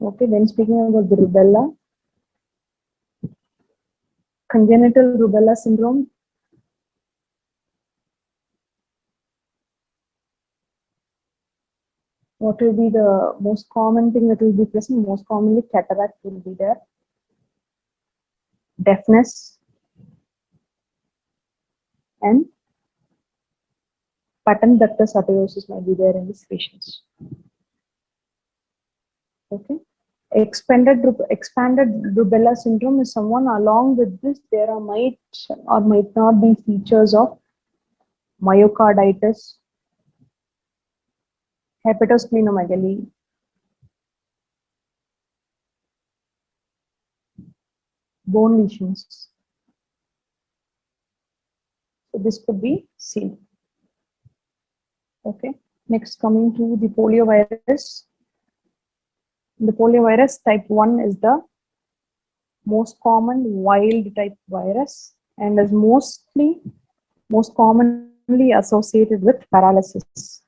Okay, then speaking about the rubella, congenital rubella syndrome. What will be the most common thing that will be present? Most commonly, cataract will be there, deafness, and patent ductus arteriosus might be there in these patients. Okay. Expanded rubella syndrome is someone, along with this, there are might or might not be features of myocarditis, hepatosplenomegaly, bone lesions. So this could be seen. Okay. Next, coming to the poliovirus. The poliovirus type 1 is the most common wild type virus, and is most commonly associated with paralysis.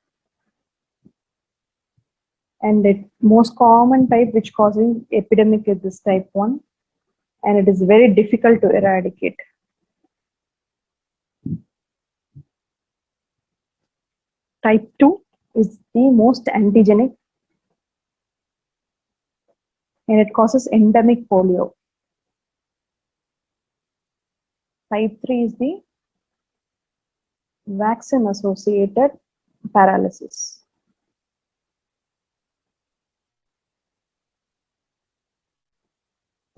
And the most common type which causes epidemic is this type 1, and it is very difficult to eradicate. Type 2 is the most antigenic, and it causes endemic polio. Type 3 is the vaccine associated paralysis.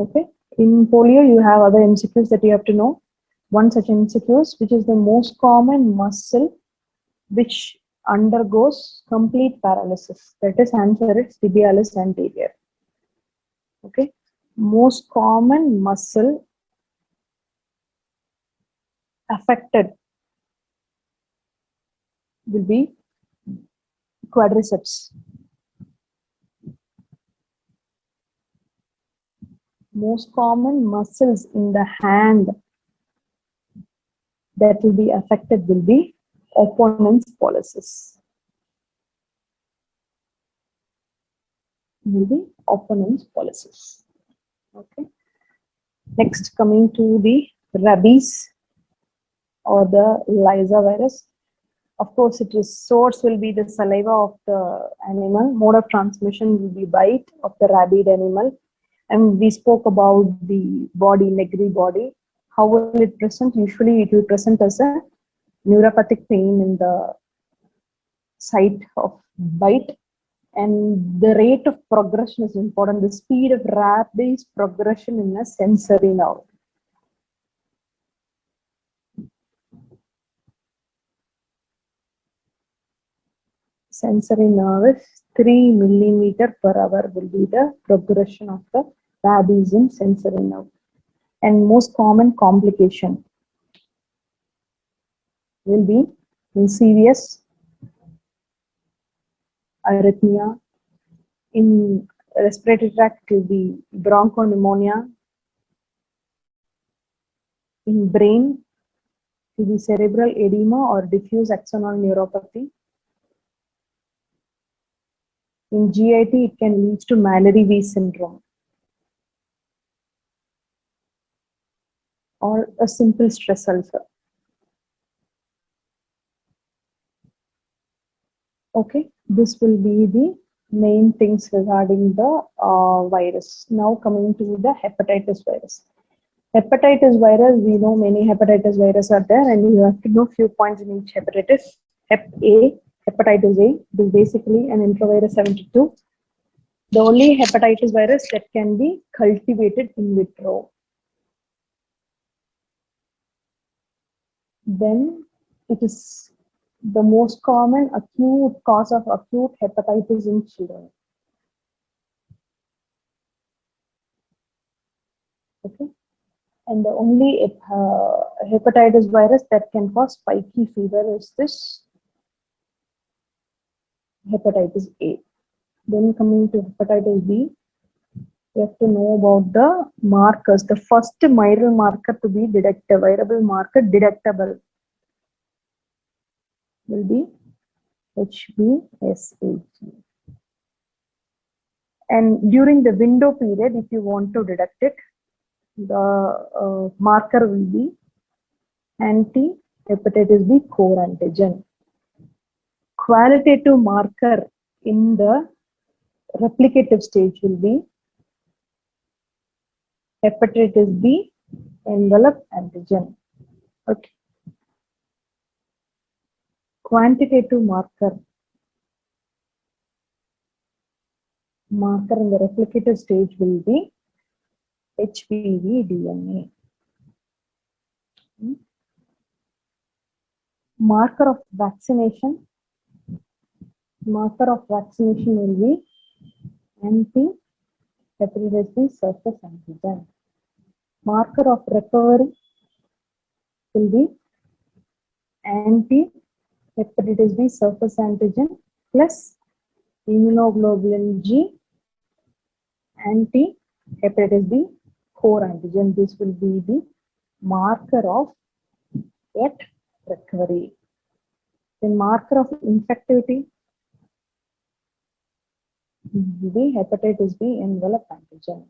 Okay, in polio you have other MCQs that you have to know. One such MCQs, which is the most common muscle which undergoes complete paralysis. That is, answer is tibialis anterior. Okay, most common muscle affected will be quadriceps. Most common muscles in the hand that will be affected will be opponent's pollicis. Will be opponent's pollicis. Okay. Next, coming to the rabies or the Lysa virus. Of course, its source will be the saliva of the animal. Mode of transmission will be bite of the rabid animal. And we spoke about the body, negri body. How will it present? Usually it will present as a neuropathic pain in the site of bite. And the rate of progression is important. The speed of rabies progression in a sensory nerve. Sensory nerve is 3 millimeter per hour will be the progression of the rabies in sensory nerve. And most common complication will be in serious arrhythmia. In respiratory tract, it will be bronchopneumonia. In brain, it will be cerebral edema or diffuse axonal neuropathy. In GIT, it can lead to Mallory-V syndrome or a simple stress ulcer. Okay, this will be the main things regarding the virus. Now coming to the hepatitis virus. Hepatitis virus, we know many hepatitis viruses are there, and you have to know few points in each hepatitis. Hep A, hepatitis A, it is basically an intravirus 72. The only hepatitis virus that can be cultivated in vitro. Then it is the most common acute cause of acute hepatitis in children. Okay, and the only hepatitis virus that can cause spiky fever is this hepatitis A. Then coming to hepatitis B, you have to know about the markers. The first viral marker to be detected, viral marker detectable, will be HBsAg. And during the window period, if you want to detect it, the marker will be anti-hepatitis B core antigen. Qualitative marker in the replicative stage will be hepatitis B envelope antigen. Okay. Quantitative marker in the replicative stage will be HPV DNA. Marker of vaccination will be anti-hepatitis B surface antigen. Marker of recovery will be anti-hepatitis B surface antigen plus immunoglobulin G anti-hepatitis B core antigen. This will be the marker of what? Recovery. The marker of infectivity The hepatitis B envelope antigen.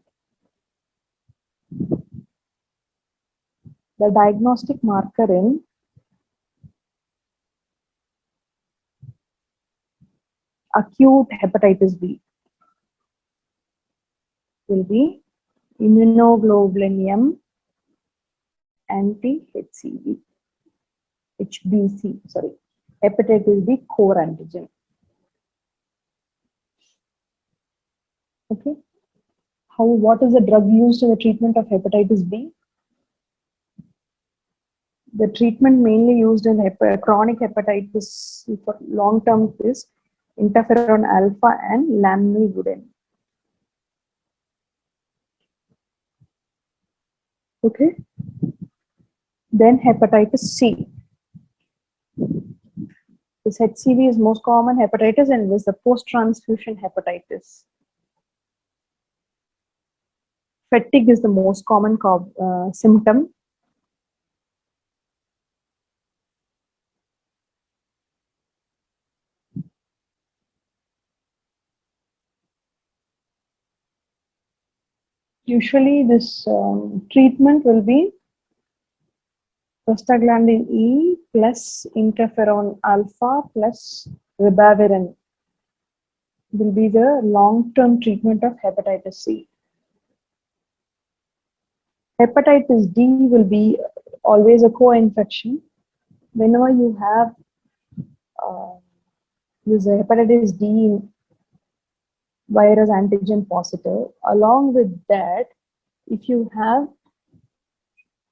The diagnostic marker in acute hepatitis B will be immunoglobulin M anti-HCV, HBC, sorry, hepatitis B core antigen. Okay. What is the drug used in the treatment of hepatitis B? The treatment mainly used in chronic hepatitis for long term is interferon alpha and lamivudine. Okay. Then hepatitis C. This HCV is most common hepatitis and is the post-transfusion hepatitis. Fatigue is the most common symptom. Usually this treatment will be prostaglandin E plus interferon alpha plus ribavirin will be the long-term treatment of hepatitis C. Hepatitis D will be always a co-infection. Whenever you have this hepatitis D virus antigen positive, along with that, if you have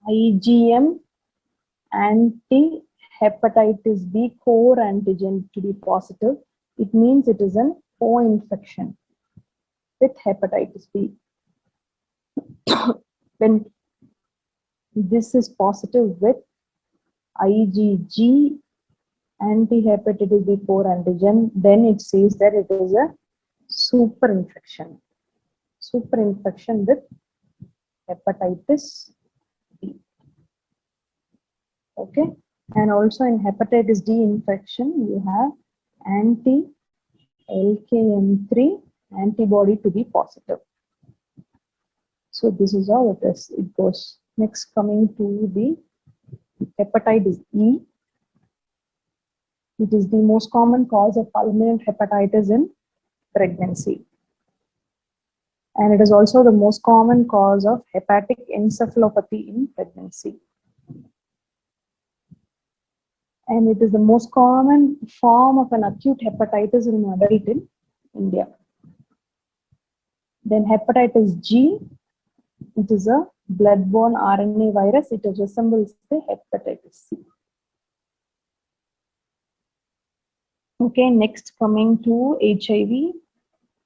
IgM anti-hepatitis B core antigen to be positive, it means it is an co-infection with hepatitis B. When this is positive with IgG anti-hepatitis B core antigen, then it says that it is a superinfection with hepatitis B. Okay, and also in hepatitis D infection, you have anti-LKM3 antibody to be positive. So this is how it goes. Next, coming to the hepatitis E. It is the most common cause of fulminant hepatitis in pregnancy. And it is also the most common cause of hepatic encephalopathy in pregnancy. And it is the most common form of an acute hepatitis in an adult in India. Then hepatitis G, it is a blood-borne RNA virus. It resembles the hepatitis C. Okay, next coming to HIV.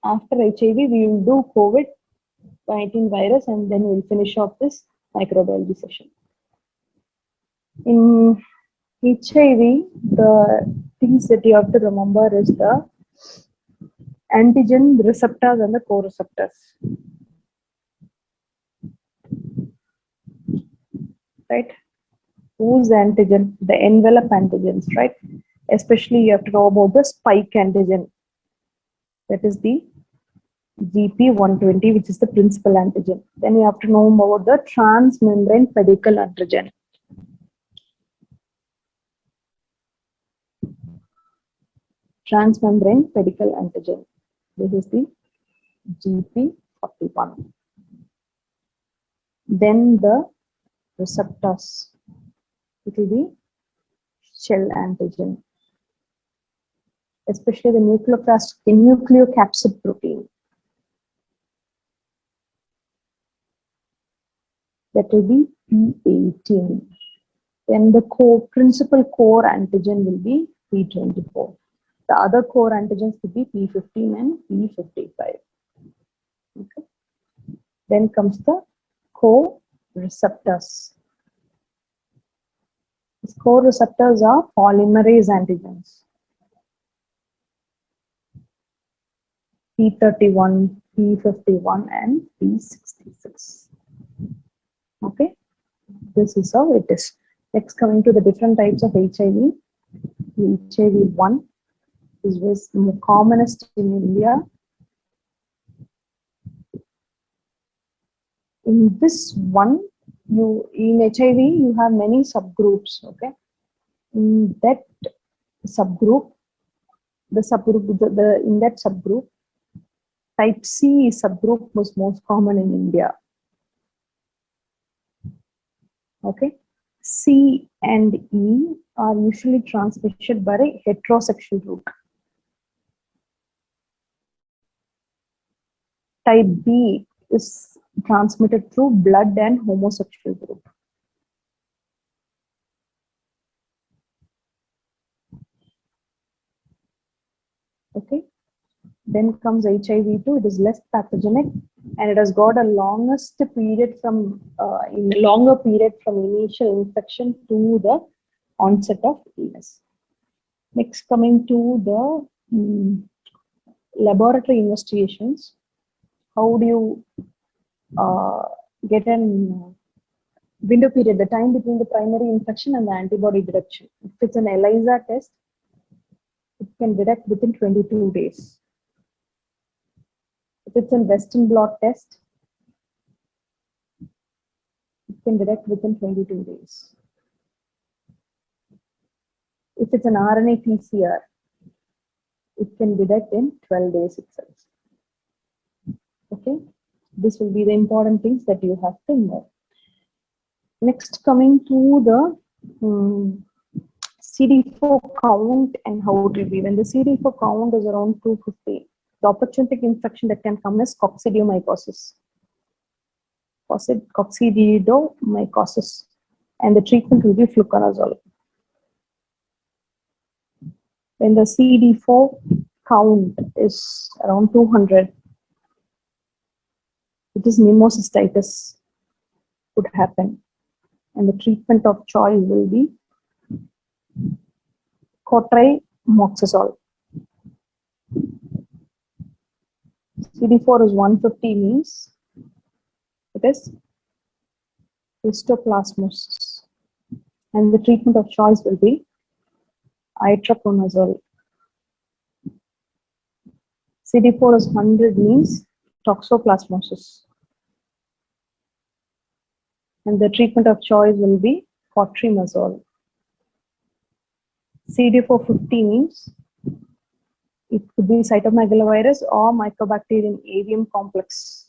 After HIV, we will do COVID-19 virus and then we'll finish off this microbiology session. In HIV, the things that you have to remember is the antigen receptors and the co-receptors. Right? Who's the antigen? The envelope antigens, right? Especially you have to know about the spike antigen. That is the GP120, which is the principal antigen. Then you have to know about the transmembrane pedicle antigen. Transmembrane pedicle antigen. This is the GP41. Then the receptors. It will be shell antigen, especially the nucleocapsid protein. That will be P18. Then the principal core antigen will be P24. The other core antigens could be P15 and P55. Okay. Then comes the co-receptors. These co-receptors are polymerase antigens. P31, P51, and P66. Okay, this is how it is. Next, coming to the different types of HIV. HIV-1 is the commonest in India. In this one, in HIV, you have many subgroups, okay? In that subgroup, in that subgroup, type C subgroup was most common in India. Okay, C and E are usually transmitted by a heterosexual route. Type B is transmitted through blood and homosexual group. Okay, then comes HIV-2. It is less pathogenic and it has got a longer period from initial infection to the onset of illness. Next, coming to the laboratory investigations. How do you get an window period, the time between the primary infection and the antibody detection? If it's an ELISA test, it can detect within 22 days. If it's a Western blot test, it can detect within 22 days. If it's an RNA PCR, it can detect in 12 days itself. Okay, this will be the important things that you have to know. Next, coming to the CD4 count and how it will be. When the CD4 count is around 250, the opportunistic infection that can come is coccidioidomycosis. Coccidioidomycosis, and the treatment will be fluconazole. When the CD4 count is around 200, it is pneumocystitis could happen, and the treatment of choice will be cotrimoxazole. CD4 is 150 means it is histoplasmosis, and the treatment of choice will be itraconazole. CD4 is 100 means toxoplasmosis, and the treatment of choice will be cotrimazole. CD4 50 means it could be cytomegalovirus or Mycobacterium avium complex,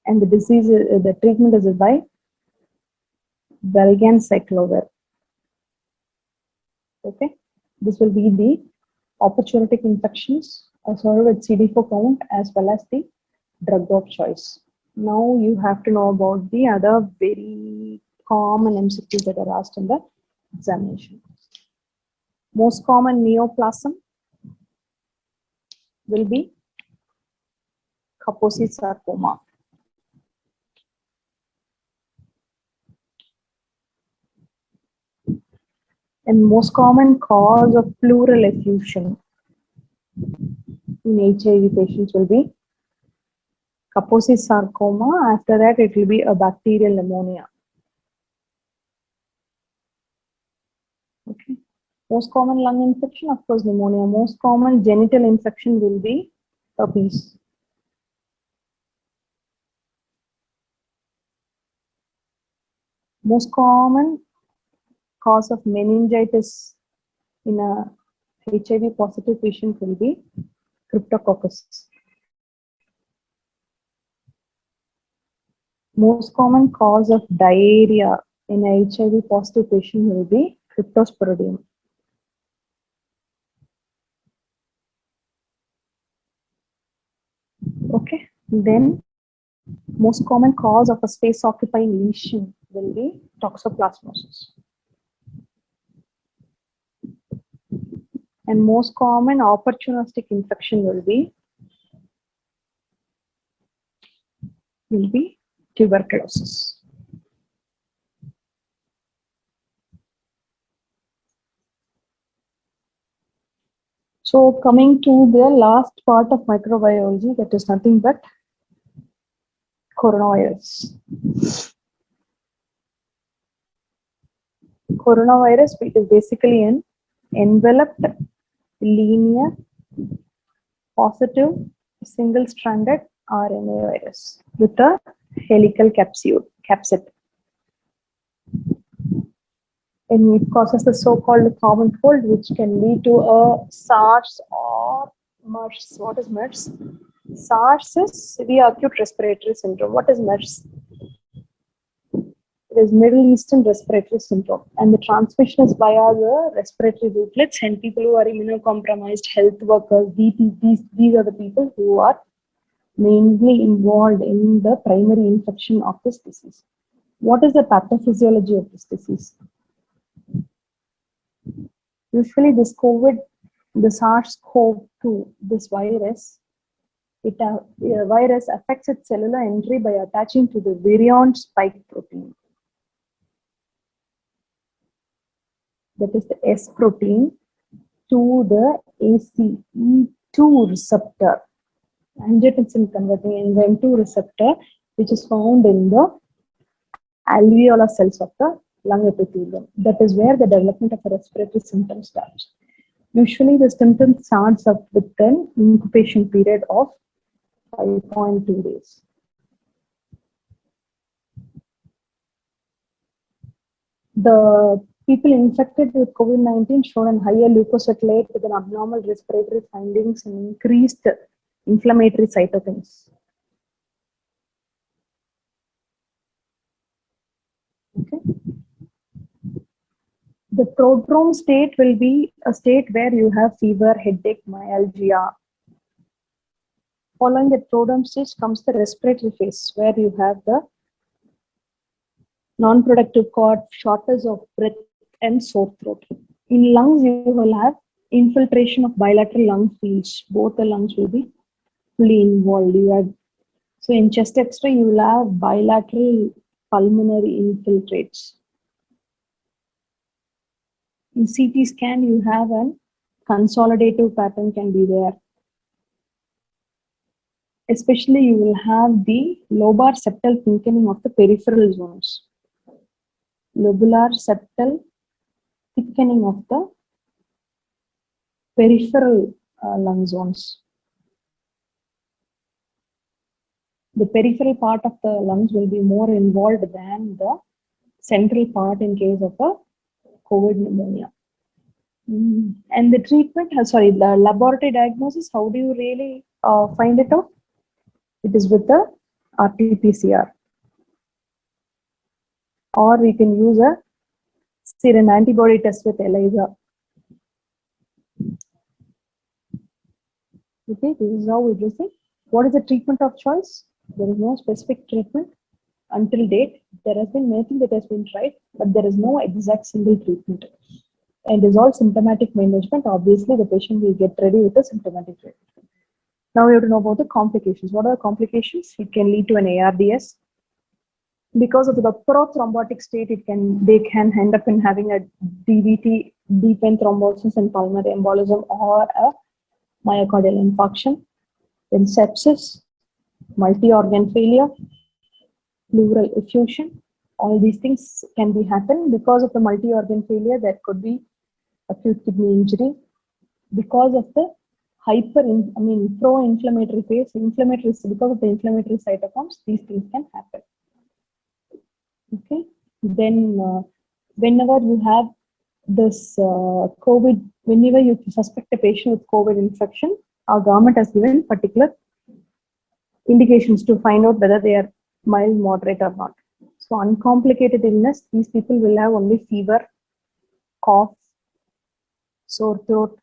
and the treatment is by valganciclovir. Okay, this will be the opportunistic infections associated with CD4 count as well as the drug of choice. Now you have to know about the other very common MCQs that are asked in the examination. Most common neoplasm will be Kaposi sarcoma. And most common cause of pleural effusion in HIV patients will be Kaposi sarcoma. After that, it will be a bacterial pneumonia. Okay. Most common lung infection, of course, pneumonia. Most common genital infection will be herpes. Most common cause of meningitis in a HIV positive patient will be cryptococcus. Most common cause of diarrhea in a HIV positive patient will be cryptosporidium. Okay, then most common cause of a space occupying lesion will be toxoplasmosis. And most common opportunistic infection will be tuberculosis. So coming to the last part of microbiology, that is nothing but coronavirus. Coronavirus is basically an enveloped, linear, positive, single-stranded RNA virus with a helical capsid. And it causes the so-called common cold, which can lead to a SARS or MERS. What is MERS? SARS is severe acute respiratory syndrome. What is MERS? It is Middle Eastern respiratory syndrome, and the transmission is via the respiratory rootlets. And people who are immunocompromised, health workers, these are the people who are mainly involved in the primary infection of this disease. What is the pathophysiology of this disease? Usually this COVID, the SARS-CoV-2, this virus, virus affects its cellular entry by attaching to the virion spike protein. That is the S protein to the ACE2 receptor, angiotensin converting enzyme 2 receptor, which is found in the alveolar cells of the lung epithelium. That is where the development of a respiratory symptom starts. Usually the symptom starts up with an incubation period of 5.2 days. The people infected with COVID-19 showed a higher leukocyte rate with an abnormal respiratory findings and increased inflammatory cytokines. Okay. The prodrome state will be a state where you have fever, headache, myalgia. Following the prodrome stage comes the respiratory phase, where you have the non-productive cough, shortness of breath, and sore throat. In lungs, you will have infiltration of bilateral lung fields. Both the lungs will be fully involved. So in chest X-ray, you will have bilateral pulmonary infiltrates. In CT scan, you have a consolidative pattern can be there. Especially, you will have the lobar septal thickening of the peripheral zones. Lobular septal thickening of the peripheral lung zones. The peripheral part of the lungs will be more involved than the central part in case of a COVID pneumonia. And the treatment, the laboratory diagnosis, how do you really find it out? It is with the RT-PCR. Or we can use a serum antibody test with ELISA. Okay, this is how we do it. What is the treatment of choice? There is no specific treatment until date. There has been many things that has been tried, but there is no exact single treatment. And it is all symptomatic management. Obviously, the patient will get ready with the symptomatic treatment. Now we have to know about the complications. What are the complications? It can lead to an ARDS. Because of the prothrombotic state, they can end up in having a DVT, deep vein thrombosis and pulmonary embolism, or a myocardial infarction. Then sepsis, multi-organ failure, pleural effusion. All these things can be happen because of the multi-organ failure. There could be acute kidney injury. Because of the pro-inflammatory phase, because of the inflammatory cytokines, these things can happen. Okay. Then, whenever you have this COVID, whenever you suspect a patient with COVID infection, our government has given particular indications to find out whether they are mild, moderate, or not. So, uncomplicated illness, these people will have only fever, cough, sore throat,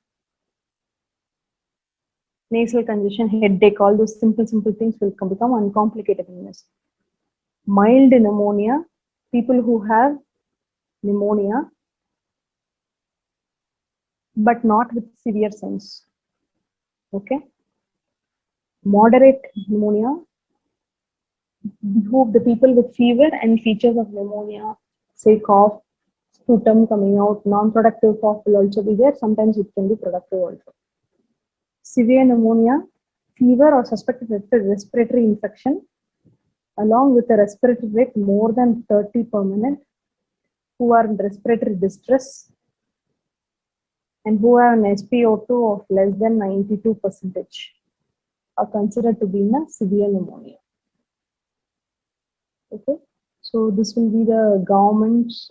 nasal congestion, headache. All those simple things will become uncomplicated illness. Mild pneumonia, people who have pneumonia but not with severe signs. Okay. Moderate pneumonia, the people with fever and features of pneumonia, say cough, sputum coming out, non-productive cough will also be there. Sometimes it can be productive also. Severe pneumonia, fever or suspected respiratory infection, along with a respiratory rate more than 30 per minute, who are in respiratory distress, and who have an SpO2 of less than 92% are considered to be in a severe pneumonia. Okay, so this will be the government's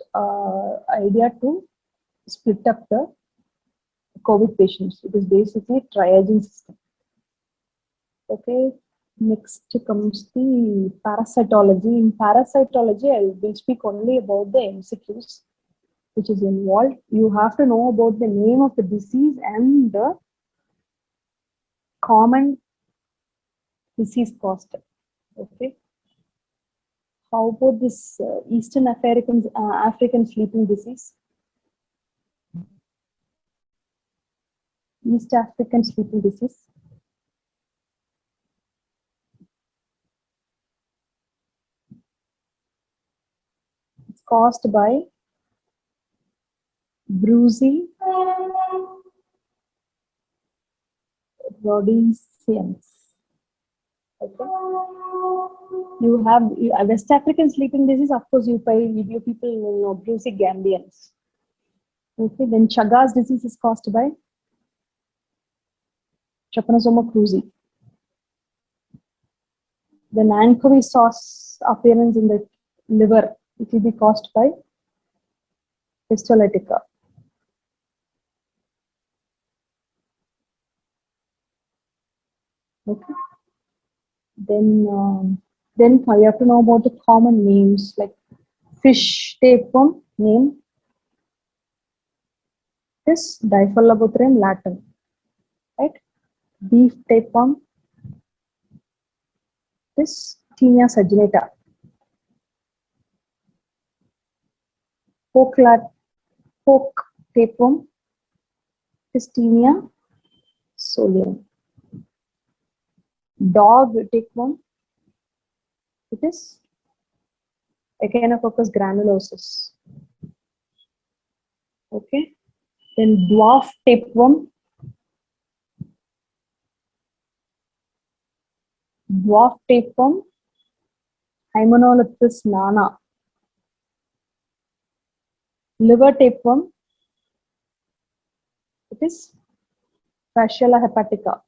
idea to split up the COVID patients. It is basically triaging system. Okay, next comes the parasitology. In parasitology, I will speak only about the MCQs which is involved. You have to know about the name of the disease and the common disease caused. Okay. How about this Eastern African sleeping disease? East African sleeping disease. It's caused by brucei rhodesians. Okay. You have West African sleeping disease. Of course, you people will know brucei gambians. Okay. Then Chagas disease is caused by Trypanosoma cruzi. Then anchovy sauce appearance in the liver, it will be caused by histolytica. Okay. Then you have to know about the common names like fish tapeworm name is Diphyllobothrym latum, right? Beef tapeworm is Tinea saginata. Pork tapeworm is Tinea solium. Dog tapeworm, it is Echinococcus granulosus. Okay. Then dwarf tapeworm. Dwarf tapeworm, Hymenolithus nana. Liver tapeworm, it is Fasciola hepatica.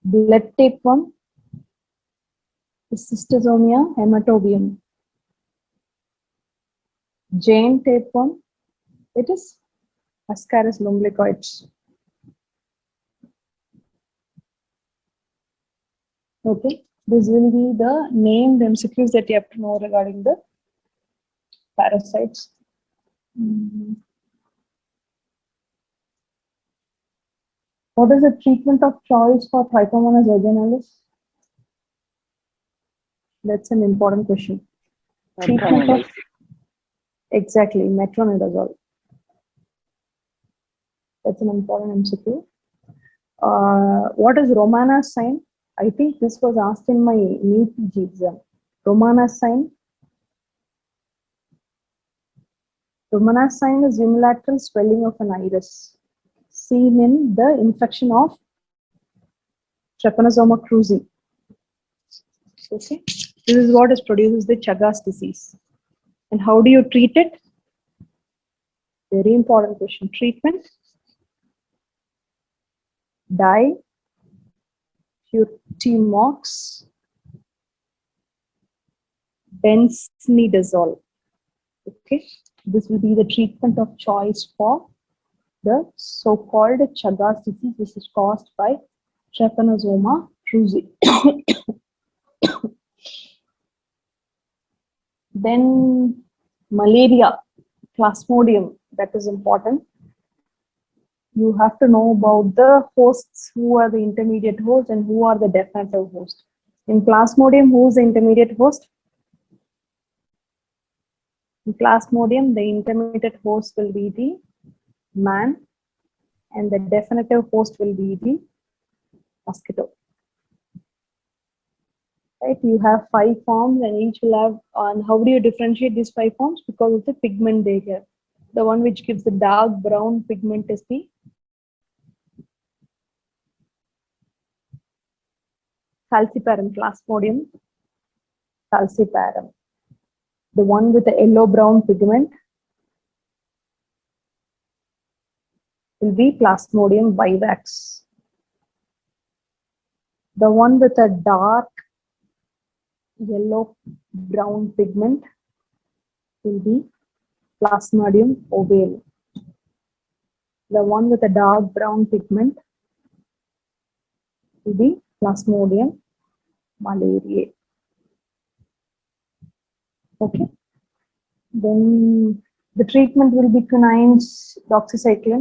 Blood tapeworm is Cystosomia hematobium. Jane tapeworm, it is Ascaris lumbricoides. Okay, this will be the named MCQs that you have to know regarding the parasites. What is the treatment of choice for Trichomonas vaginalis? That's an important question. Treatment of exactly metronidazole. That's an important MCQ. What is Romanas sign? I think this was asked in my NEET PG exam. Romanas sign. Romanas sign is unilateral swelling of an iris seen in the infection of Trypanosoma cruzi. Okay, this is what is produces the Chagas disease. And how do you treat it? Very important question. Treatment. Difutimox benznidazole. Okay, this will be the treatment of choice for the so-called Chagas disease. This is caused by Trypanosoma cruzi. Then malaria, Plasmodium, that is important. You have to know about the hosts, who are the intermediate hosts and who are the definitive hosts. In Plasmodium, who is the intermediate host? In Plasmodium, the intermediate host will be the man and the definitive host will be the mosquito. Right, you have 5 forms and each will have, and how do you differentiate these 5 forms? Because of the pigment they have. The one which gives the dark brown pigment is the falciparum, Plasmodium falciparum. The one with the yellow-brown pigment will be Plasmodium vivax. The one with a dark yellow brown pigment will be Plasmodium ovale. The one with a dark brown pigment will be Plasmodium malariae. Okay. Then the treatment will be quinines, doxycycline.